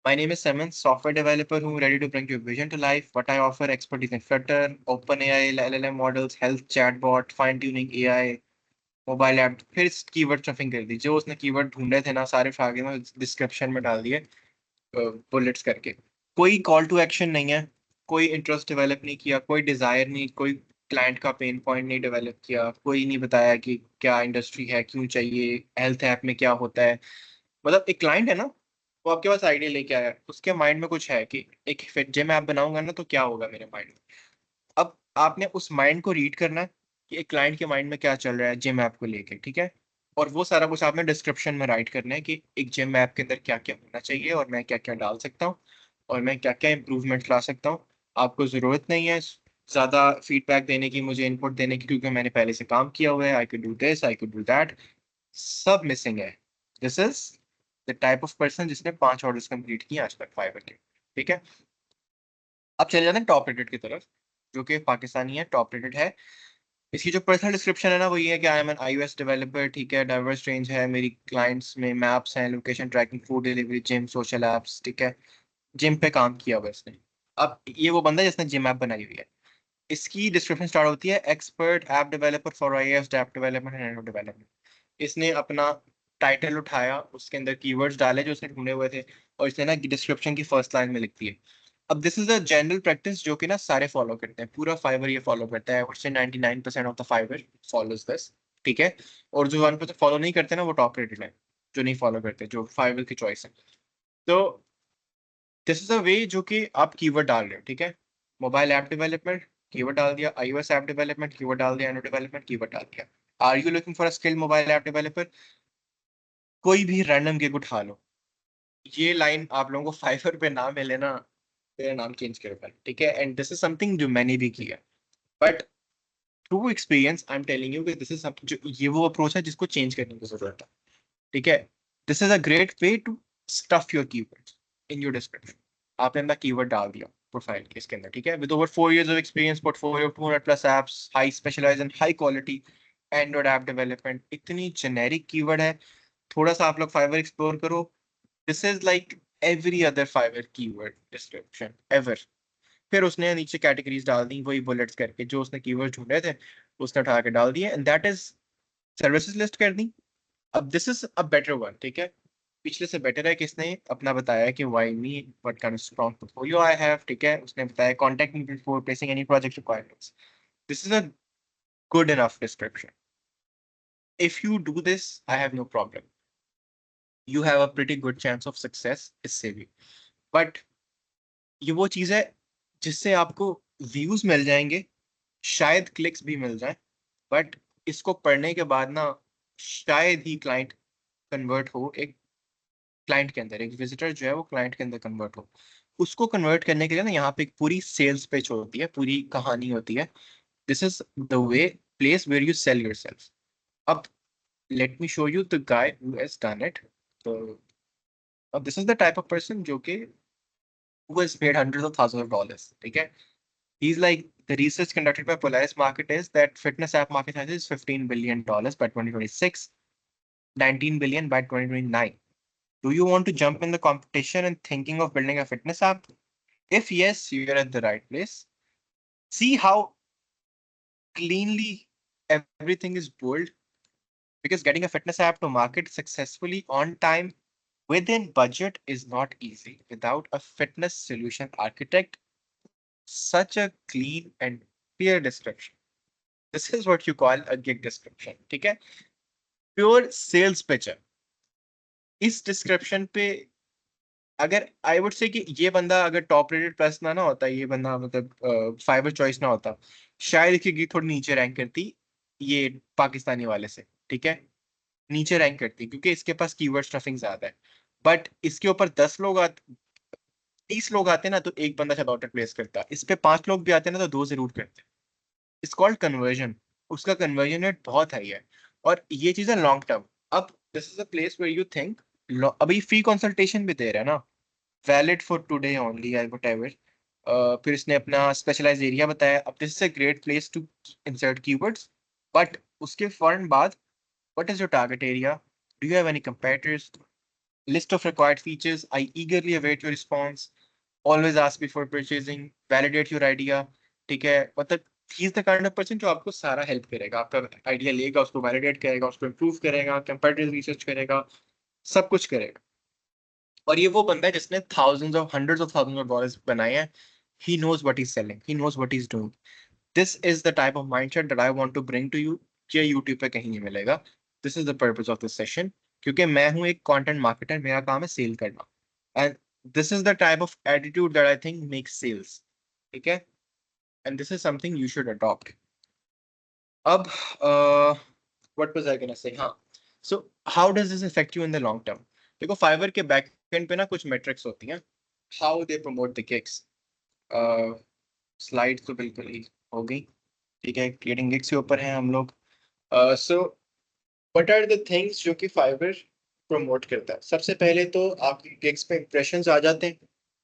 My name is Simon, software developer who ready to bring your vision to life. What I offer: expertise in Flutter, OpenAI, LLM models, health chatbot, fine-tuning AI, mobile app. फिर कीवर्ड स्टफिंग कर दी. जो उसने keyword ढूंढे थे ना, सारे आगे में डिस्क्रिप्शन में डाल दिए बुलेट्स करके. कोई कॉल टू एक्शन नहीं है, कोई इंटरेस्ट डेवलप नहीं किया, कोई डिजायर नहीं, कोई क्लाइंट का पेन पॉइंट नहीं डेवलप किया, कोई नहीं बताया कि क्या इंडस्ट्री है, क्यों चाहिए, हेल्थ ऐप में क्या होता है. मतलब एक क्लाइंट है ना, वो आपके पास आइडिया लेके आया, उसके माइंड में कुछ है कि एक फिट जिम ऐप बनाऊंगा ना तो क्या होगा मेरे माइंड में. अब आपने उस माइंड को रीड करना है कि एक क्लाइंट के माइंड में क्या चल रहा है जिम ऐप को लेके. ठीक है, और वो सारा कुछ आपने डिस्क्रिप्शन में राइट करना है कि एक जिम ऐप के अंदर क्या क्या होना चाहिए, और मैं क्या क्या डाल सकता हूँ, और मैं क्या क्या इंप्रूवमेंट ला सकता हूँ. आपको जरूरत नहीं है ज्यादा फीडबैक देने की, मुझे इनपुट देने की, क्योंकि मैंने पहले से काम किया हुआ है. I could do this, I could do that. सब मिसिंग है. This is the type of person जिसने 5 ऑर्डर्स कंप्लीट किए आज तक फाइवर के. ठीक है, अब चले जाते हैं टॉप रेटेड की तरफ, जो कि पाकिस्तानी है, टॉप रेटेड है. इसकी जो पर्सनल डिस्क्रिप्शन है ना, वो ये है कि I am an iOS developer. ठीक है, डाइवर्स रेंज है मेरी क्लाइंट्स में, मैप्स हैं, location tracking, food delivery, gym, social apps. ठीक है, जिम पे काम किया हुआ है इसने. अब ये वो बंदा है जिसने जिम ऐप बनाई हुई है. इसकी डिस्क्रिप्शन स्टार्ट होती है expert app developer for iOS app development and Android development. इसने अपना टाइटल उठाया, उसके अंदर कीवर्ड्स डाले जो उसने ढूंढे हुए थे, और इसने ना डिस्क्रिप्शन की फर्स्ट लाइन में लिख दी है. अब this is a general practice जो कि ना सारे फॉलो करते हैं, पूरा फाइवर ये फॉलो करता है. उससे 99% of the Fiverr follows this. ठीक है, और जो 1% फॉलो नहीं करते ना, वो टॉप रेटेड है. जो नहीं फॉलो करते, जो फाइवर की चॉइस है. तो दिस इज अ वे जो कि आप कीवर्ड डाल रहे हो. ठीक है, मोबाइल ऐप डेवलपमेंट कीवर्ड डाल दिया, iOS ऐप डेवलपमेंट कीवर्ड डाल दिया, एंड्रॉइड डेवलपमेंट कीवर्ड डाल दिया. Are you looking for a skilled mobile app developer? कोई भी रैंडम गिग उठा लो, ये लाइन आप लोगों को फाइवर पे ना मिले ना, तेरा नाम चेंज कर पाए. ठीक है, एंड दिस इज समथिंग जो मैंने भी किया, but through experience I am telling you कि दिस इज जो ये वो अप्रोच है जिसको चेंज करने की जरूरत है. ठीक है, this is a great way to stuff your keywords in your description. आपने अपना कीवर्ड डाल दिया प्रोफाइल के इसके अंदर. ठीक है, with over 4 years of experience, portfolio of 200 plus apps, high specialized and high quality android app development. इतनी जेनेरिक कीवर्ड है. थोड़ा सा आप लोग फाइवर एक्सप्लोर करो. This is like every other Fiverr keyword description ever. फिर उसने नीचे कैटेगरीज डाल दी वही बुलेट्स करके, जो उसने कीवर्ड ढूंढे थे उसने उठा के डाल दिए, and that is services list कर दी. अब this is a better one. ठीक है, पिछले से बेटर है कि इसने अपना बताया कि why me, what kind of strong portfolio I have. ठीक है, उसने बताया contact me before placing any project requirements. This is a good enough description. If you do this I have no problem. You have a pretty good chance of success इससे भी. But ये वो चीज है जिससे आपको व्यूज मिल जाएंगे, शायद क्लिक्स भी मिल जाए, बट इसको पढ़ने के बाद ना शायद ही क्लाइंट कन्वर्ट हो. एक क्लाइंट के अंदर, एक विजिटर जो है वो क्लाइंट के अंदर कन्वर्ट हो. उसको कन्वर्ट करने के लिए ना यहाँ पे एक पूरी सेल्स पिच होती है, पूरी कहानी होती है. This is the way, place where you sell yourself. अब Let me show you the guy who has done it. So this is the type of person जो कि who has made hundreds of thousands of dollars. ठीक है? He's like, the research conducted by Polaris Market is that fitness app market size is $15 billion by 2026, 19 billion by 2029. Do you want to jump in the competition and thinking of building a fitness app? If yes, you're at the right place. See how cleanly everything is bold, because getting a fitness app to market successfully on time within budget is not easy without a fitness solution architect. Such a clean and clear description. This is what you call a gig description. ठीक है? Pure sales pitch है. इस description पे अगर आई would से कि ये बंदा अगर टॉप रेटेड प्लस ना होता, ये बंदा मतलब फाइवर चॉइस ना होता, शायद इसकी गिग थोड़ी नीचे रैंक करती ये पाकिस्तानी वाले से. ठीक है? नीचे रैंक करती क्योंकि इसके पास कीवर्ड स्टफिंग ज्यादा है. बट इसके ऊपर 30 लोग आते हैं ना तो एक बंदा शायद ऑर्डर प्लेस करता है. इस पे 5 लोग भी आते हैं ना तो 2 जरूर करते हैं. It's called conversion. उसका कन्वर्जन रेट बहुत हाई है और ये चीज है लॉन्ग टर्म. अब this is a place where you think, अभी फ्री कंसल्टेशन भी दे रहा है ना, valid for today only I whatever. फिर इसने अपना स्पेशलाइज एरिया बताया. अब this is a great place to insert keywords. But उसके फौरन बाद, what is your target area, do you have any competitors, list of required features, I eagerly await your response, always ask before purchasing, validate your idea. ठीक है? मतलब ही is the kind of person जो आपको सारा help करेगा. आपका idea लेगा, उसको वैलिडेट करेगा, उसको इम्प्रूव करेगा, कंपेटिटिव रिसर्च करेगा, सब कुछ करेगा. और ये वो बंदा है जिसने thousands of hundreds of thousands of dollars बनाए हैं. He knows what he is selling, he knows what he is doing. This is the type of mindset that I want to bring to you. ये YouTube पे कहीं नहीं मिलेगा. This is the purpose of this session. क्योंकि मैं हूं एक content marketer, मेरा काम है सेल करना. And this is the type of attitude that I think makes sales. ठीक है? And this is something you should adopt. अब what was I gonna say, हाँ. So how does this affect you in the long term? देखो, Fiverr के back end पे ना कुछ metrics होती हैं. How they promote the gigs. Slide तो बिल्कुल ही हो गई. ठीक है? क्रिएटिंग गिग्स के ऊपर हैं हम लोग. So what are the things जो कि फाइवर प्रमोट करता है? सबसे पहले तो आपकी गिग्स पे इंप्रेशंस आ जाते हैं.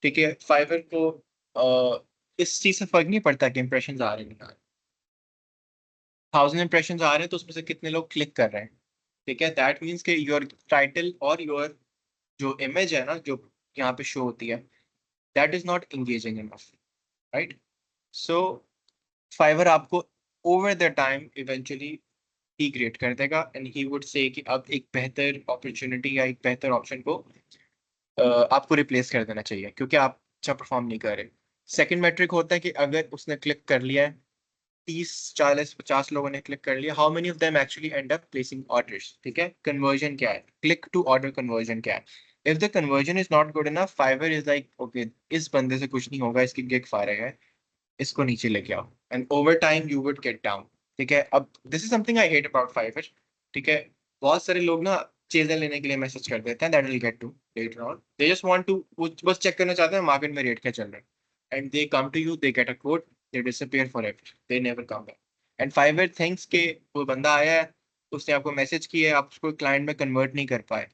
ठीक है? फाइवर को इस चीज से फर्क नहीं पड़ता कि इंप्रेशंस आ रहे हैं, नहीं आ रहे. 1000 इंप्रेशंस आ रहे हैं तो उसमें से कितने लोग क्लिक कर रहे हैं. ठीक है? दैट मीन्स कि योर टाइटल और योर जो इमेज है ना, जो यहाँ पे शो होती है, that is not engaging enough. Right? So Fiverr आपको ओवर द टाइम इवेंचुअली ही क्रिएट कर देगा एंड ही वुड से कि अब एक बेहतर अपॉर्चुनिटी या एक बेहतर ऑप्शन को आपको रिप्लेस कर देना चाहिए क्योंकि आप अच्छा परफॉर्म नहीं कर रहे. सेकंड मैट्रिक होता है कि अगर उसने क्लिक कर लिया है, 30 40 50 लोगों ने क्लिक कर लिया, how many of them actually and up placing orders. ठीक है? कन्वर्जन क्या है, क्लिक टू ऑर्डर कन्वर्जन क्या है. If the conversion is not good enough, Fiverr is like okay, इस बंदे से कुछ नहीं होगा, इसकी गिग फायर है, इसको नीचे लेके आओ. And over time you would get down. ठीक है? अब this is something I hate about Fiverr. ठीक है? बहुत सारे लोग ना चीजें लेने के लिए मैसेज कर देते हैं, that will get to later on. They just want to, बस चेक करना चाहते हैं मार्केट में रेट क्या चल रहा है, and they come to you, they get a code, they disappear forever, they never come back. And Fiverr thinks के वो बंदा आया है, उसने आपको मैसेज किया है, आप उसको क्लाइंट में कन्वर्ट नहीं कर पाए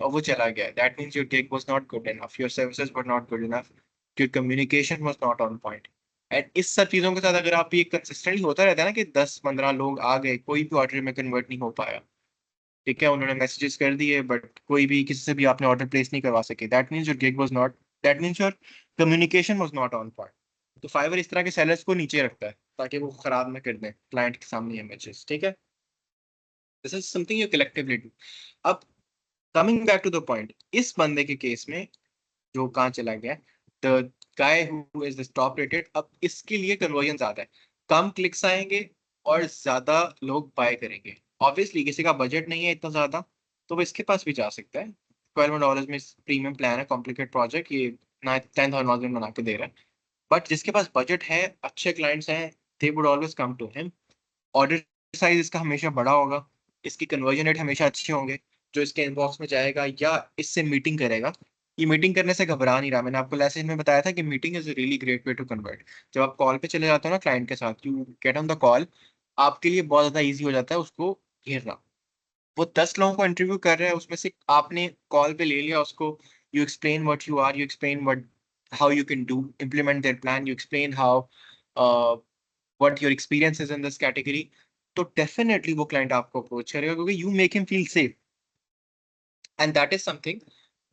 और वो चला गया. That means your gig was not good enough, your services were not good enough, your communication was not on point. And इस सब चीजों के साथ अगर आप ये कंसिस्टेंटली होता रहता है ना कि 10 15 लोग आ गए, कोई भी ऑर्डर में कन्वर्ट नहीं हो पाया. ठीक है? उन्होंने मैसेजेस कर दिए बट कोई भी किसी से भी आपने ऑर्डर प्लेस नहीं करवा सके, that means your gig was not, that means your communication was not on point. तो फाइवर इस तरह के सेलर्स को नीचे रखता है ताकि वो खराब ना कर दें क्लाइंट के सामने इमेजेस. ठीक है? This is something you collectively do. अब coming back to the point, इस बंदे के केस में जो कहाँ चला गया, the guy who is the top rated, अब इसके लिए कन्वर्जन ज्यादा है, कम क्लिक्स आएंगे और ज्यादा लोग बाय करेंगे. ऑब्वियसली किसी का बजट नहीं है इतना ज्यादा तो वो इसके पास भी जा सकता है. $12 में प्रीमियम प्लान है, कॉम्प्लिकेट प्रोजेक्ट, ये ना 10,000 बना के दे रहा है. बट जिसके पास बजट है, अच्छे क्लाइंट्स हैं, they would always come to him. Order size इसका हमेशा बड़ा होगा, इसकी कन्वर्जन रेट हमेशा अच्छे होंगे. जो इसके इनबॉक्स में जाएगा या इससे मीटिंग करेगा, ये मीटिंग करने से घबरा नहीं रहा. मैंने आपको मैसेज में बताया था कि meeting is really great way to convert. जब आप कॉल पे चले जाते हो ना क्लाइंट के साथ, you get on the call, आपके लिए बहुत ज्यादा ईजी हो जाता है उसको घेरना. वो 10 लोगों को इंटरव्यू कर रहा है, उसमें से आपने कॉल पे ले लिया उसको, you explain what you are, you explain what how you can do implement their plan, you explain how what your experience is in this category, तो डेफिनेटली वो क्लाइंट आपको अप्रोच करेगा क्योंकि you make him feel safe, and that is something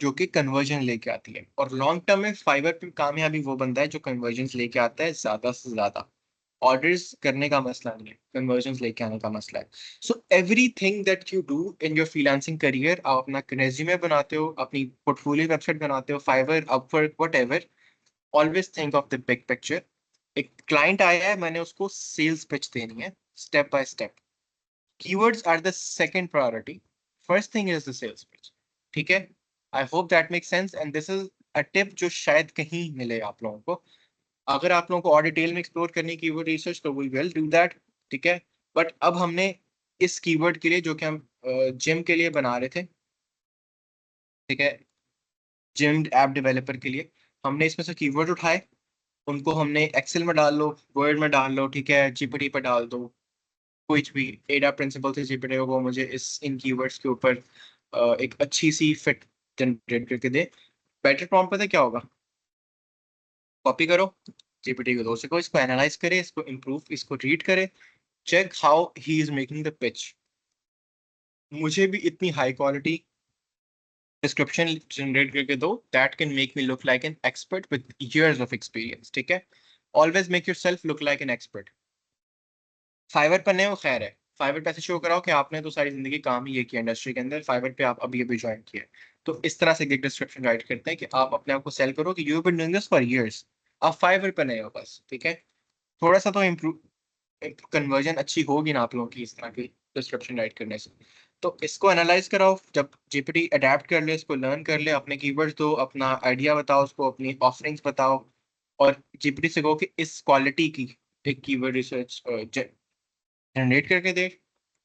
जो कि conversion लेके आती है। और लॉन्ग टर्म में फाइवर पे कामयाबी वो बंदा है जो कन्वर्जन लेके आता है ज्यादा से ज्यादा। ऑर्डर्स करने का मसला नहीं है, कन्वर्जन लेके आने का मसला है। So everything that you do in your freelancing career, आप अपना रेज्यूमे बनाते हो, अपनी पोर्टफोलियो वेबसाइट बनाते हो, Fiverr, Upwork, whatever, always think of the big picture. एक क्लाइंट आया है, मैंने उसको सेल्स पिच देनी है, step by step. Keywords are the second priority. First thing is the sales pitch. ठीक है? I hope that makes sense, and this is a tip जो शायद कहीं मिले आप लोगों को। अगर आप लोगों को और डिटेल में एक्सप्लोर करनी है कीवर्ड रिसर्च तो वी विल डू दैट, ठीक है? बट अब हमने इस कीवर्ड के लिए जो कि हम जिम के लिए बना रहे थे, ठीक है, जिम ऐप डेवलपर के लिए, हमने इसमें से कीवर्ड उठाए, उनको हमने एक्सेल में डाल लो, वर्ड में डाल लो, ठीक है, जीपीटी पर डाल दो, कुछ भी एडा प्रिंसिपल से जीपीटी को मुझे इस इन कीवर्ड्स के ऊपर एक अच्छी सी फिट जनरेट करके दे। बेटर प्रॉम्प्ट पता है क्या होगा? कॉपी करो, जीपीटी को दो से को, इसको एनालाइज करे, इसको इम्प्रूव, इसको रीड करे, check how he is making the pitch. मुझे भी इतनी हाई क्वालिटी डिस्क्रिप्शन जनरेट करके दो that can make me look like an expert with years of experience, ठीक है? Always make yourself look like an expert. Fiverr पर नहीं हो, खैर है, फाइवर पे ऐसे शो कराओ कि आपने तो सारी जिंदगी काम ही ये किया इंडस्ट्री के अंदर, फाइवर पे आप अभी अभी ज्वाइन किया है। तो इस तरह से गिग डिस्क्रिप्शन राइट करते हैं कि आप अपने आप को सेल करो कि you have been doing this for years. आप फाइवर पे नहीं हो बस, ठीक है? थोड़ा सा तो इम्प्रूव, कन्वर्जन अच्छी होगी ना आप लोगों की इस तरह की डिस्क्रिप्शन राइट करने से। तो इसको एनालाइज कराओ, जब जीपीटी अडेप्ट कर ले, इसको लर्न कर ले, अपने कीवर्ड्स दो, अपना आइडिया बताओ उसको, अपनी ऑफरिंग्स बताओ, और जीपीटी से कहो कि इस क्वालिटी की एक कीवर्ड रिसर्च जनरेट करके दे,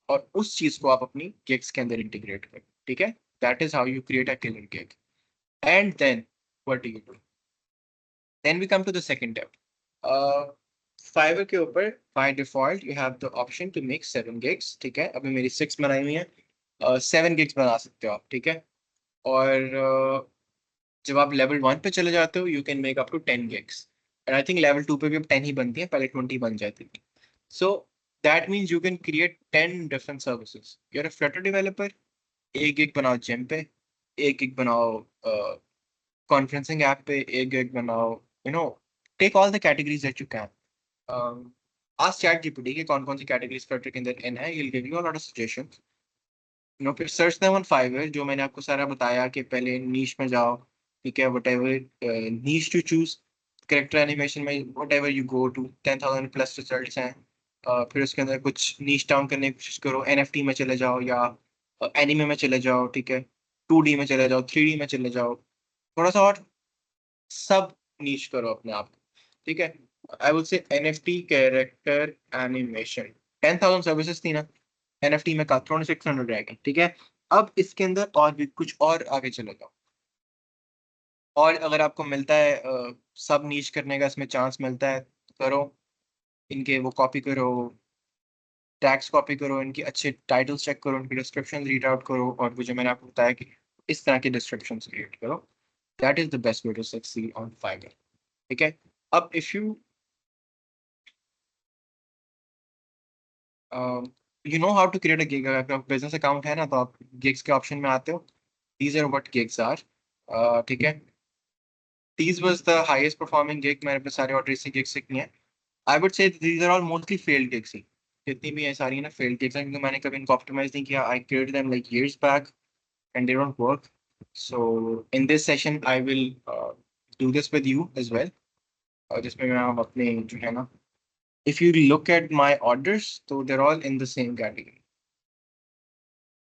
और उस चीज को आप अपनी गिग्स के अंदर इंटीग्रेट करें, ठीक है? That is how you create a killer gig. And then what do you do? Then we come to the second step. Fiverr के ऊपर by default you have the option to make 7 gigs, ठीक है? अभी मेरी 6 बनाई हुई है, 7 gigs बना सकते हो आप, ठीक है? और जब आप लेवल 1 पे चले जाते हो, you can make up to 10 gigs, and I think level 2 पे भी अब 10 ही बनती है, पहले 20 बन जाती थी। So that means you can create 10 different services. You're a Flutter developer, एक गिग बनाओ जिम पे, एक गिग बनाओ कॉन्फ्रेंसिंग ऐप पे, एक गिग बनाओ, you know, take all the categories that you can. Ask chat GPT के कौन कौन सी कैटेगरीज फ्लटर के अंदर इन है, he will give you a lot of suggestions. No, फिर सर्च देम ऑन फाइवर, जो मैंने आपको सारा बताया कि पहले नीश में जाओ, ठीक है, whatever niche to choose. Character animation में whatever you go to, 10,000 plus results हैं। फिर उसके अंदर कुछ नीश डाउन करने की कोशिश करो, एनएफटी में चले जाओ या एनिमे में चले जाओ, ठीक है, 2D में चले जाओ, 3D में चले जाओ, थोड़ा सा और सब नीश करो अपने आप को, ठीक है? आई वुड से एनएफटी कैरेक्टर एनिमेशन, 10,000 सर्विसेज थी ना, एनएफटी में का थोड़ा 600 रह गए, ठीक है? अब इसके अंदर और भी कुछ और आगे चले जाओ, और अगर आपको मिलता है सब नीच करने का इसमें चांस मिलता है, करो। इनके वो कॉपी करो, टैग्स कॉपी करो, इनकी अच्छे टाइटल्स चेक करो, इनकी डिस्क्रिप्शन रीड आउट करो, और वो जो मैंने आपको बताया कि इस तरह की डिस्क्रिप्शन क्रिएट करो। That is the best way to succeed on Fiverr, ठीक है? अब if you you know how to create a gig, अगर आपका बिजनेस अकाउंट है ना, तो आप गिग्स के ऑप्शन में आते हो, these are what gigs are, ठीक है? These was the highest performing gig, मैंने अपने सारे ऑर्डर इसी गिग से किए हैं। I would say these are all mostly failed gigs ही, जितनी भी हैं सारी ना failed gigs हैं, क्योंकि मैंने कभी इनको ऑप्टिमाइज नहीं किया। I created them like years back and they don't work. So in this session I will do this with you as well, जिसमें मैं आप अपने जो है ना, if you look at my orders, तो they're all in the same category,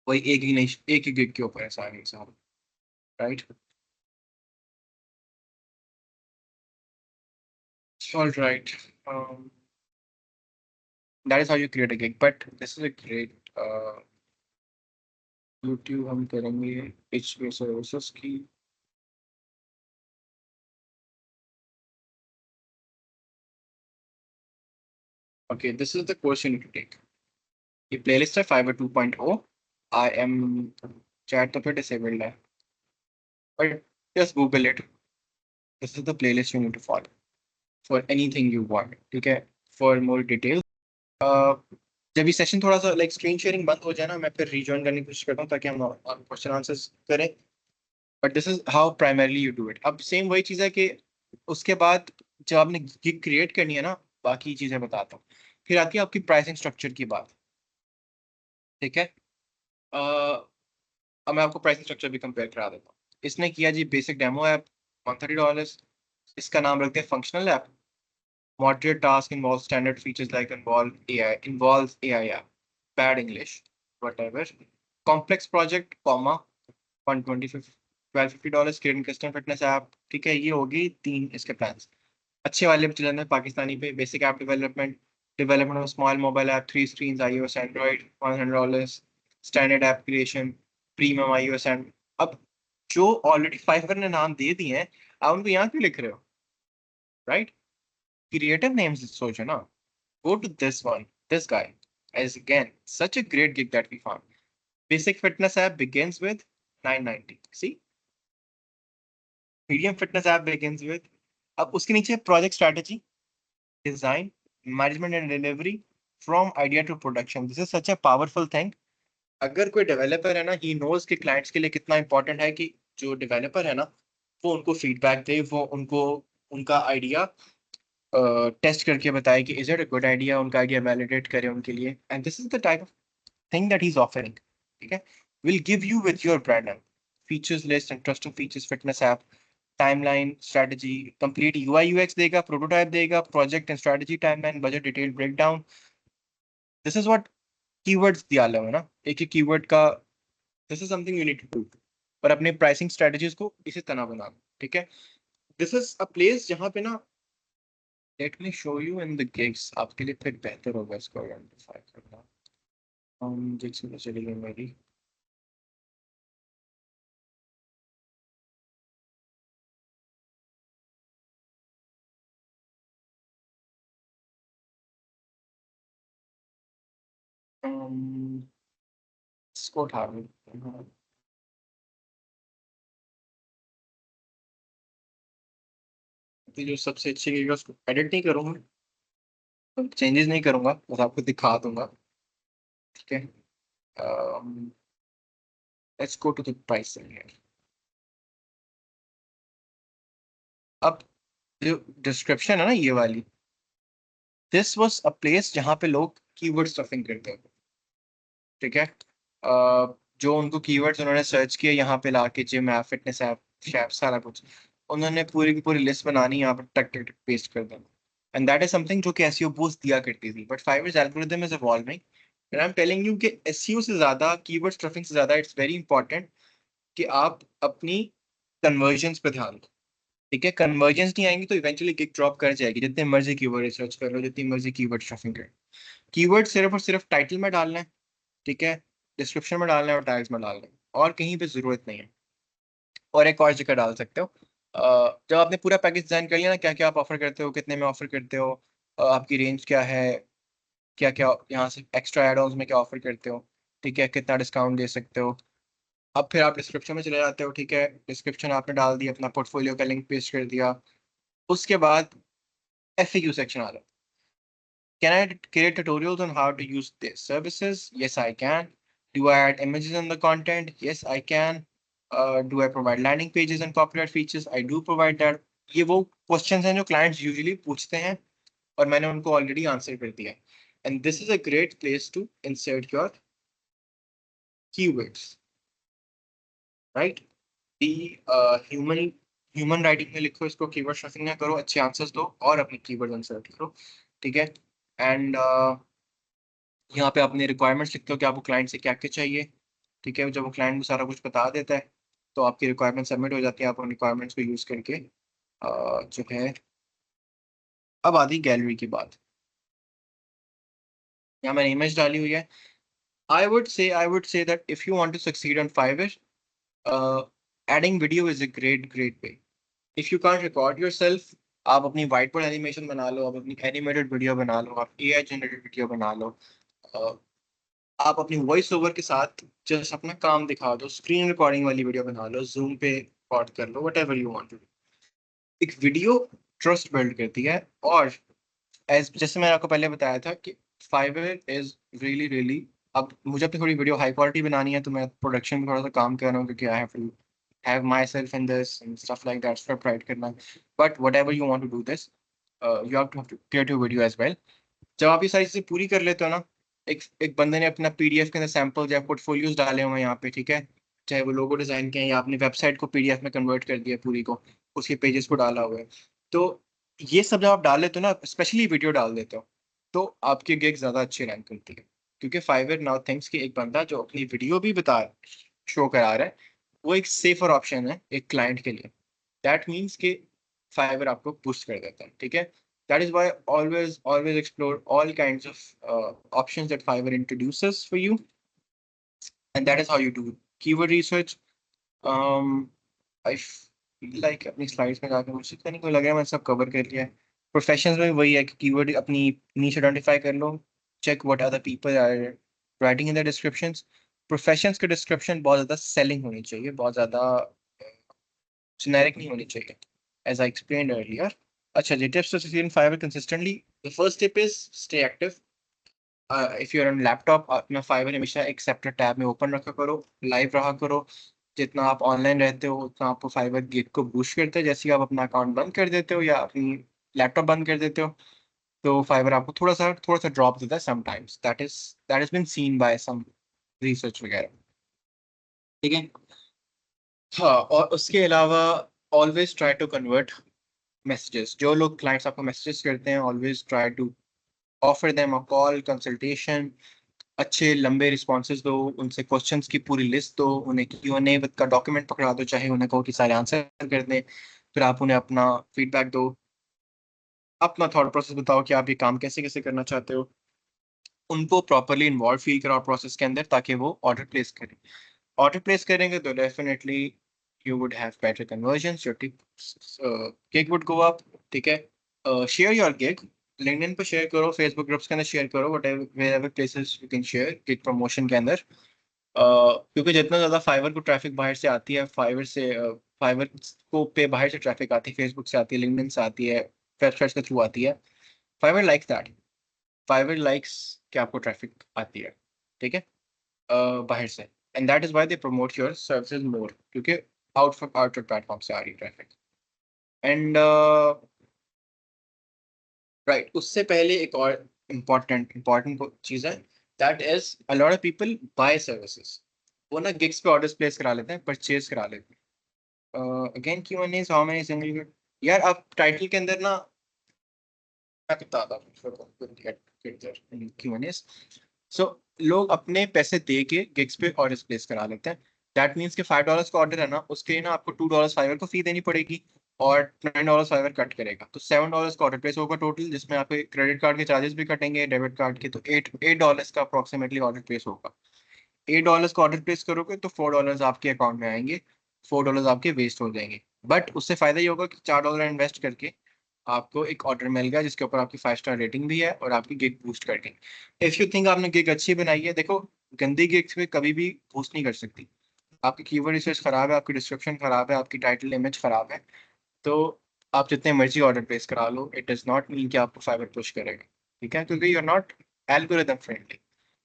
वही एक ही नहीं, एक ही गिग के ऊपर है सारे सारे, right? All right. Um, that is how you create a gig, but this is a great YouTube हम करेंगे एचपी सर्विसेज की। Okay, this is the course you need to take. ये प्लेलिस्ट है फाइवर 2.0, आई एम चैट तो फिर disabled है, but just Google it, this is the playlist you need to follow for anything you want, ठीक है। For more detail, जब ये session थोड़ा सा लाइक स्क्रीन शेयरिंग बंद हो जाए ना, मैं फिर रिजॉइन करने की कोशिश करता हूँ ताकि हम क्वेश्चन आंसर्स करें। But this is how primarily you do it. अब सेम वही चीज़ है कि उसके बाद जब आपने गिग क्रिएट करनी है ना, बाकी चीज़ें बताता हूँ। फिर आती है आपकी प्राइसिंग स्ट्रक्चर की बात, ठीक है। अब मैं आपको प्राइसिंग स्ट्रक्चर भी कंपेयर करा देता हूँ। इसने किया जी बेसिक डेमो ऐप, $130। इसका नाम रखते हैं functional app. Moderate task involves standard features like involves AI app. Bad English, whatever. Complex project, comma, 120 $1250 creating custom fitness app। ठीक है, ये होगी तीन इसके प्लान्स। अच्छे वाले पे चलने पाकिस्तानी पे, basic app development of small mobile app, 3 screens, iOS Android, $100। Standard app creation, premium iOS and. अब जो ऑलरेडी फाइवर ने नाम दे दिए हैं, आप उनको यहाँ क्यों लिख रहे हो, राइट? Creative names सोचो ना। Go to this one, this guy is again such a great gig that we found. Basic fitness app begins with 990. See, medium fitness app begins with, अब उसके नीचे project strategy, design, management and delivery from idea to production. This is such a powerful thing. अगर कोई developer है ना, he knows कि clients के लिए कितना important है कि जो डेवलपर है ना, वो उनको फीडबैक दे, वो उनको उनका आइडिया टेस्ट करके बताए कि is it a good idea, उनका आइडिया वैलिडेट करे उनके लिए। And this is the type of thing that he is offering, ठीक है। Will give you with your brand and features list, interesting features, fitness app, timeline, strategy, complete UI UX देगा, prototype देगा, project and strategy, timeline, budget, detail breakdown. This is what keywords दिया हुआ है ना, एक एक कीवर्ड का। This is something you need to do. और अपने प्राइसिंग स्ट्रेटजीज को इसी तरह बना, ठीक है। दिस इज अ प्लेस जहाँ पे ना, let me show you in the gigs, आपके लिए फिर बेहतर होगा इसको आइडेंटिफाई करना। गिग्स में चली गई मेरी। um, इसको उठा लूँ। तो जो सबसे अच्छी गिग है उसको एडिट नहीं करूँगा, चेंजेस नहीं करूँगा, बस आपको दिखा दूंगा, ठीक है। Let's go to the pricing here. अब जो डिस्क्रिप्शन है ना ये वाली, दिस वाज अ प्लेस जहाँ पे लोग कीवर्ड स्टफिंग करते हैं, ठीक है। जो उनको कीवर्ड्स उन्होंने सर्च किए, यहाँ पे लाके gym app, fitness app, shape, सारा कुछ उन्होंने पूरी की पूरी लिस्ट बनानी, यहाँ पर टक टक पेस्ट कर देना। एंड दैट इज समथिंग जो कि एसईओ बूस्ट दिया करती थी, but Fiverr's algorithm is evolving and I am telling you कि एसईओ से ज्यादा, कीवर्ड स्टफिंग से ज्यादा, इट्स वेरी इंपॉर्टेंट कि आप अपनी कन्वर्जन्स पे ध्यान दो, ठीक है। कन्वर्जन्स नहीं आएंगी तो इवेंचुअली गिग ड्रॉप कर जाएगी, जितने मर्जी कीवर्ड रिसर्च कर लो, जितनी मर्जी कीवर्ड स्टफिंग कर। कीवर्ड सिर्फ और सिर्फ टाइटल में डालना है, ठीक है, डिस्क्रिप्शन में डालना है और टैग्स में डालना है, और कहीं पे जरूरत नहीं है। और एक और जगह डाल सकते हो, जब आपने पूरा पैकेज डिजाइन कर लिया ना, क्या क्या आप ऑफर करते हो, कितने में ऑफर करते हो, आपकी रेंज क्या है, क्या क्या यहाँ से एक्स्ट्रा एड ऑन्स में क्या ऑफर करते हो, ठीक है, कितना डिस्काउंट दे सकते हो। अब फिर आप डिस्क्रिप्शन में चले जाते हो, ठीक है, डिस्क्रिप्शन आपने डाल दिया, अपना पोर्टफोलियो का लिंक पेस्ट कर दिया। उसके बाद FAQ सेक्शन आ रहा है। Can I create tutorials on how to use these services? Yes, I can. Do I add images in the content? Yes, I can. Do I provide landing pages and copyright features? I do provide that. ये वो questions हैं जो clients usually पूछते हैं और मैंने उनको already answer कर दिया है। And this is a great place to insert your keywords, right. The human human writing में लिखो इसको, कीवर्ड स्टफिंग ना करो, अच्छे आंसर्स दो और अपनी कीवर्ड इंसर्ट करो, ठीक है। एंड यहाँ पे अपने रिक्वायरमेंट्स लिखते हो कि आपको क्लाइंट से क्या क्या चाहिए, ठीक है। जब वो क्लाइंट को सारा कुछ बता देता है तो आपकी रिक्वायरमेंट सबमिट हो जाती है, आप उन रिक्वायरमेंट्स को यूज करके जो है। अब आती गैलरी की बात, यहाँ मैंने इमेज डाली हुई है। I would say that if you want to succeed on Fiverr, adding video is a great way. If you can't record yourself, आप अपनी व्हाइट बोर्ड एनिमेशन बना लो, आप अपनी एनिमेटेड वीडियो बना लो, आप AI जनरेटेड वीडियो बना लो, आप अपनी वॉइस ओवर के साथ जस्ट अपना काम दिखा दो, स्क्रीन रिकॉर्डिंग वाली वीडियो बना लो, जूम पे रिकॉर्ड कर लो, whatever you want to. एक वीडियो ट्रस्ट बिल्ड करती है। और एज जैसे मैंने आपको पहले बताया था कि फाइवर इज रियली रियली, अब मुझे अपनी थोड़ी वीडियो हाई क्वालिटी बनानी है तो मैं प्रोडक्शन में थोड़ा सा काम कर रहा हूँ, क्योंकि I have to have myself in this and stuff like that, script write करना। But whatever you want to do this, you have to create your video as well. जब आप ये सारी चीजें पूरी कर लेते हो ना, एक एक बंदे ने अपना पीडीएफ के अंदर सैंपल या पोर्टफोलियोज डाले हुए हैं यहाँ पे, ठीक है, चाहे वो लोगो डिजाइन के हैं या आपने वेबसाइट को पीडीएफ में कन्वर्ट कर दिया पूरी को, उसके पेजेस को डाला हुआ है, तो ये सब जब आप डाल लेते हो ना, स्पेशली वीडियो डाल देते हो, तो आपकी गिग ज्यादा अच्छी रैंक करती है। क्योंकि फाइवर नाउ थिंक्स कि एक बंदा जो अपनी वीडियो भी बता शो करा रहा है, वो एक सेफर ऑप्शन है एक क्लाइंट के लिए। दैट मीन्स कि फाइवर आपको पुश कर देता है, ठीक है। That is why always explore all kinds of options that Fiverr introduces for you, and that is how you do keyword research. Um, I feel like अपनी slides में जाकर मुझे तो नहीं कोई लग रहा है मैंने सब cover कर लिया है। Professions में वही है कि keyword अपनी niche identify कर लो, check what other people are writing in their descriptions. Professions के description बहुत ज़्यादा selling होनी चाहिए, बहुत ज़्यादा generic नहीं होनी चाहिए, as I explained earlier. अच्छा जी, tips to succeed in Fiverr consistently. The first tip is stay active. If you are on laptop, अपना फाइवर हमेशा एक सेपरेट टैब में ओपन रखा करो, लाइव रहा करो। जितना आप ऑनलाइन रहते हो उतना आपको फाइवर गिग को बूस्ट करता है। जैसे ही आप अपना अकाउंट बंद कर देते हो या अपनी लैपटॉप बंद कर देते हो, तो फाइवर आपको थोड़ा सा ड्रॉप देता है sometimes. That is been seen by some research वगैरह, ठीक है। हाँ, और उसके अलावा always try to convert messages. जो लोग क्लाइंट्स आपको मैसेजेस करते हैं, always try to offer them a call consultation. अच्छे लंबे रिस्पॉन्सेज दो, उनसे क्वेश्चंस की पूरी लिस्ट दो, उन्हें Q&A का डॉक्यूमेंट पकड़ा दो, चाहे उन्हें कहो कि सारे आंसर कर दें। फिर आप उन्हें अपना फीडबैक दो, अपना थॉट प्रोसेस बताओ कि आप ये काम कैसे कैसे करना चाहते हो। उनको प्रॉपरली इन्वॉल्व फील कराओ प्रोसेस के अंदर, ताकि वो ऑर्डर प्लेस करें। ऑर्डर प्लेस करेंगे तो definitely you would have better conversions, your gig would go up, ठीक है। शेयर योर गिग, लिंक्डइन पे शेयर करो, फेसबुक ग्रुप्स के अंदर शेयर करो, whatever wherever places you can share gig promotion के अंदर। क्योंकि जितना ज्यादा फाइवर को ट्रैफिक बाहर से आती है, फाइवर को पे बाहर से ट्रैफिक आती है, फेसबुक से आती है, लिंक्डइन से आती है, वेबसाइट्स के थ्रू आती है, Fiverr likes that. Fiverr likes कि आपको ट्रैफिक आती है, ठीक है, बाहर से। And that is why they promote your services more, क्योंकि आउट प्लेटफॉर्म से आ रही ट्रैफिक। एंड राइट, उससे पहले एक और इम्पोर्टेंट चीज है, that is a lot of people buy services. वो ना गिग्स पे ऑर्डर्स प्लेस करा लेते हैं, परचेज करा लेते हैं। Again Q&A how many single, यार आप टाइटल के अंदर ना, मैं बताता हूँ Q&A। सो लोग अपने पैसे दे के गिग्स पे ऑर्डर्स प्लेस करा लेते हैं। दैट मीन्स कि $5 का ऑर्डर है ना, उसके लिए ना आपको $2 फाइवर को फी देनी पड़ेगी, और $9 फाइवर कट करेगा, तो $7 का ऑर्डर प्लेस होगा टोटल, जिसमें आपके क्रेडिट कार्ड के चार्जेस भी कटेंगे, डेबिट कार्ड के, तो $8 का अप्रोक्सीमेटली ऑर्डर प्लेस होगा। $8 का ऑर्डर प्लेस करोगे तो $4 आपके अकाउंट में आएंगे, $4 आपके वेस्ट हो जाएंगे। बट उससे फायदा ये होगा कि $4 इन्वेस्ट करके आपको एक ऑर्डर मिल गया जिसके ऊपर आपकी 5 स्टार रेटिंग भी है, और आपकी गिग बूस्ट कर गई। इफ यू थिंक आपने गिग अच्छी बनाई है, देखो, गंदी गिग्स में कभी भी बूस्ट नहीं कर सकती। आपकी कीवर्ड रिसर्च खराब है, आपकी डिस्क्रिप्शन खराब है, आपकी टाइटल इमेज खराब है, तो आप जितने मर्जी ऑर्डर प्लेस करा लो, इट डज नॉट मीन कि आपको फाइवर पुश करेगा, ठीक है, क्योंकि you are not algorithm friendly.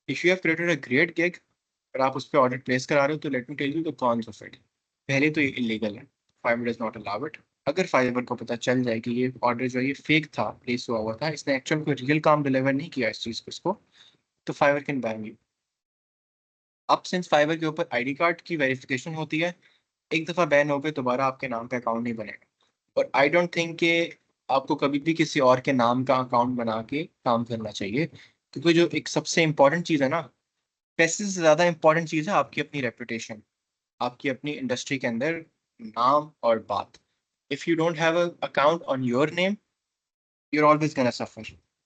If you have created a great gig और आप उस पर ऑर्डर प्लेस करा रहे हो, तो let me tell you the cons of it. पहले तो ये इलीगल है, Fiverr does not allow it. अगर फाइवर को पता चल जाए कि ये ऑर्डर जो है ये फेक था, प्लेस हुआ हुआ था, इसने एक्चुअल कोई रियल काम डिलीवर नहीं किया इस चीज को इसको, तो फाइवर कैन बैन यू। अब सिंस फाइवर के ऊपर आईडी कार्ड की वेरिफिकेशन होती है, एक दफा बैन हो गए दोबारा आपके नाम पे अकाउंट नहीं बनेगा। और आई डोंट थिंक कि आपको कभी भी किसी और के नाम का अकाउंट बना के काम करना चाहिए, क्योंकि जो एक सबसे इंपॉर्टेंट चीज़ है ना, पैसे से ज़्यादा इंपॉर्टेंट चीज़ है आपकी अपनी रेपुटेशन, आपकी अपनी इंडस्ट्री के अंदर नाम और बात। If you don't have a account on your name, you're always gonna suffer।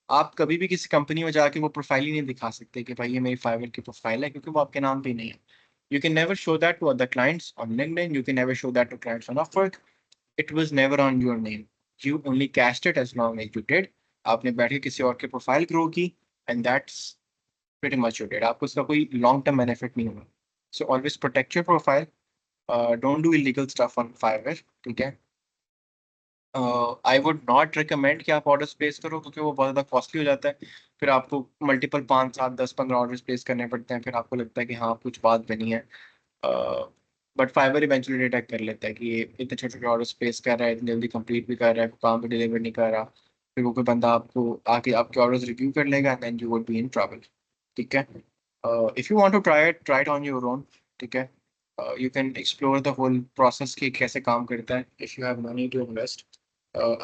आप कभी भी किसी कंपनी में जाके वो प्रोफाइल ही नहीं दिखा सकते कि भाई ये मेरी फाइवर की प्रोफाइल है, क्योंकि वो आपके नाम पे ही नहीं है। You can never show that to other clients on LinkedIn. You can never show that to clients on Upwork. It was never on your name. You only cashed it as long as you did. आपने बैठ के किसी और की profile grow की, and that's pretty much you did. आपको उसका कोई long term benefit नहीं होगा. So always protect your profile. Don't do illegal stuff on Fiverr. ठीक है. आई वुड नॉट रिकमेंड कि आप ऑर्डर्स प्लेस करो, क्योंकि वो बहुत ज़्यादा कॉस्टली हो जाता है. फिर आपको मल्टीपल 5 7 10 15 ऑर्डर्स प्लेस करने पड़ते हैं. फिर आपको लगता है कि हाँ कुछ बात बनी है. बट फाइवर इवेंचुअली डिटेक्ट कर लेता है कि ये इतने छोटे छोटे ऑर्डर्स प्लेस कर रहा है, इतनी जल्दी कंप्लीट भी कर रहा है, काम भी डिलीवर नहीं कर रहा. फिर वो कोई बंदा आपको आके आपके ऑर्डर्स रिव्यू कर लेगा and then you would be in trouble. ठीक है. If you want to try it on your own. ठीक है. You can explore the whole process कि कैसे काम करता है. If you have money to invest.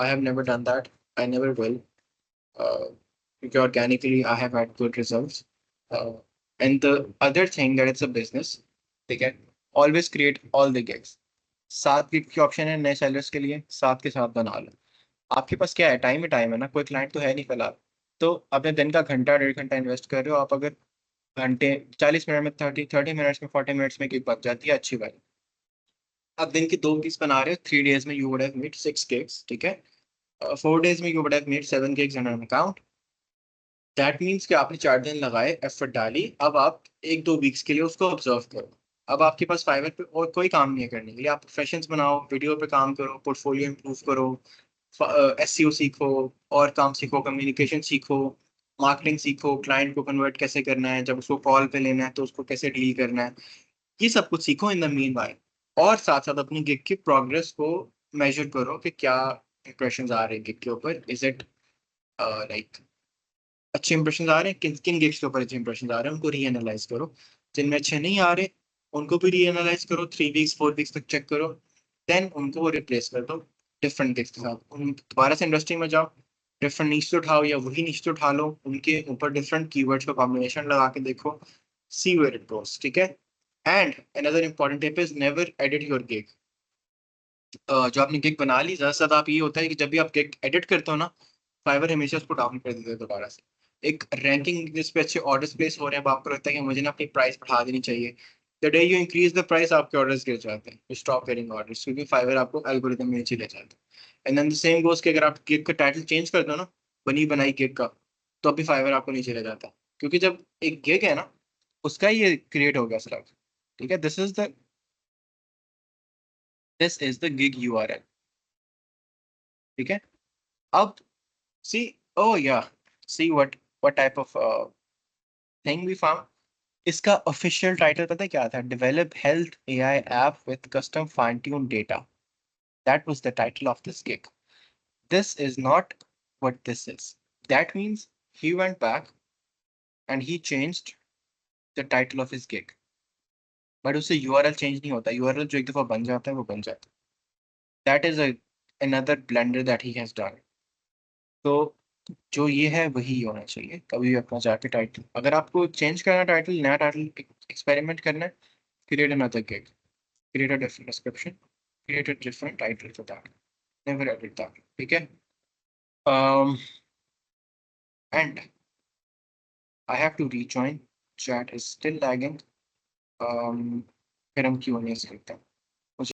I have never done that. I never will. Because organically, I have had good results. Uh, and the other thing that it's a business, they can always create all the gigs. 7 gig की option है नए sellers के लिए, 7 के 7 बना लो. आपके पास क्या है, टाइम है ना, कोई क्लाइंट तो है नहीं फिलहाल. तो अपने दिन का घंटा 1.5 घंटा इन्वेस्ट कर रहे हो आप. अगर घंटे 40 मिनट में 30 मिनट्स में 40 मिनट्स में गिग बन जाती है, अच्छी बात. आप दिन की 2 गिग्स बना रहे हो, 3 days में you would have made 6 gigs. ठीक है. 4 days में you would have made 7 gigs on an account. That means कि आपने 4 दिन लगाए, एफर्ट डाली. अब आप 1 2 वीक्स के लिए उसको ऑब्जर्व करो. अब आपके पास फाइवर पे और कोई काम नहीं है करने के लिए. आप प्रोफेशंस बनाओ, वीडियो पे काम करो, पोर्टफोलियो इंप्रूव करो, एसईओ सीखो, और काम सीखो, कम्युनिकेशन सीखो, मार्केटिंग सीखो, क्लाइंट को कन्वर्ट कैसे करना है, जब उसको कॉल पे लेना है तो उसको कैसे डील करना है. ये सब कुछ सीखो इन द मीन वाइल. और साथ साथ अपनी गिग की प्रोग्रेस को मेजर करो कि क्या इंप्रेशंस आ रहे हैं गिग के ऊपर. इज इट लाइक अच्छे इंप्रेशन आ रहे हैं, किन किन गिग्स के ऊपर अच्छे इंप्रेशन आ रहे हैं, उनको रीएनालाइज करो. जिनमें अच्छे नहीं आ रहे उनको भी रीएनालाइज करो, 3 वीक्स 4 वीक्स तक चेक करो. देन उनको रिप्लेस कर दो डिफरेंट गिग्स के साथ. उन दोबारा से इंडस्ट्री में जाओ, डिफरेंट नीच से उठाओ या वही नीच से उठा लो, उनके ऊपर डिफरेंट कीवर्ड्स का कॉम्बिनेशन लगा के देखो. सी वेयर इट गोस. ठीक है. And another important tip is never edit your gig. जो आपने गिग बना ली, ज़्यादा से ज़्यादा आप ये होता है कि जब भी आप गिग एडिट करते हो ना, फाइवर हमेशा उसको डाउन कर देते हैं दोबारा से. एक रैंकिंग जिस पे अच्छे ऑर्डर्स प्लेस हो रहे हैं, अब आपको लगता है कि मुझे ना अपनी प्राइस बढ़ा देनी चाहिए. The day you increase the price, आपके ऑर्डर्स गिर जाते हैं, यू स्टॉप गेटिंग ऑर्डर्स, क्योंकि फाइवर आपको एल्गोरिथम में नीचे ले जाता है. And then the same goes कि अगर आप गिग का टाइटल चेंज कर दो ना, बनी बनाई गिग का, तो अभी फाइवर आपको नीचे ले जाता है. क्योंकि जब एक गिग है ना, उसका ही ये क्रिएट हो गया स्लग. ठीक है. This is the gig URL. ठीक है. अब सी, oh yeah, see what type of thing we found. इसका ऑफिशियल टाइटल पता है क्या था? Develop health AI app with custom fine tune data. That was the title of this gig. This is not what this is. That means he went back and he changed the title of his gig. But उससे URL change नहीं होता. URL जो एक दफा बन जाता है वो बन जाता है. That is another blender that he has done. तो जो ये है वही होना चाहिए. कभी भी अपना जाके टाइटल, अगर आपको चेंज करना टाइटल, नया टाइटल एक्सपेरिमेंट करना है, create another gig, create a different description, create a different title for that. Never edit that. ठीक है. um and I have to rejoin. Chat is still lagging. फिर हम Q&A करते हैं.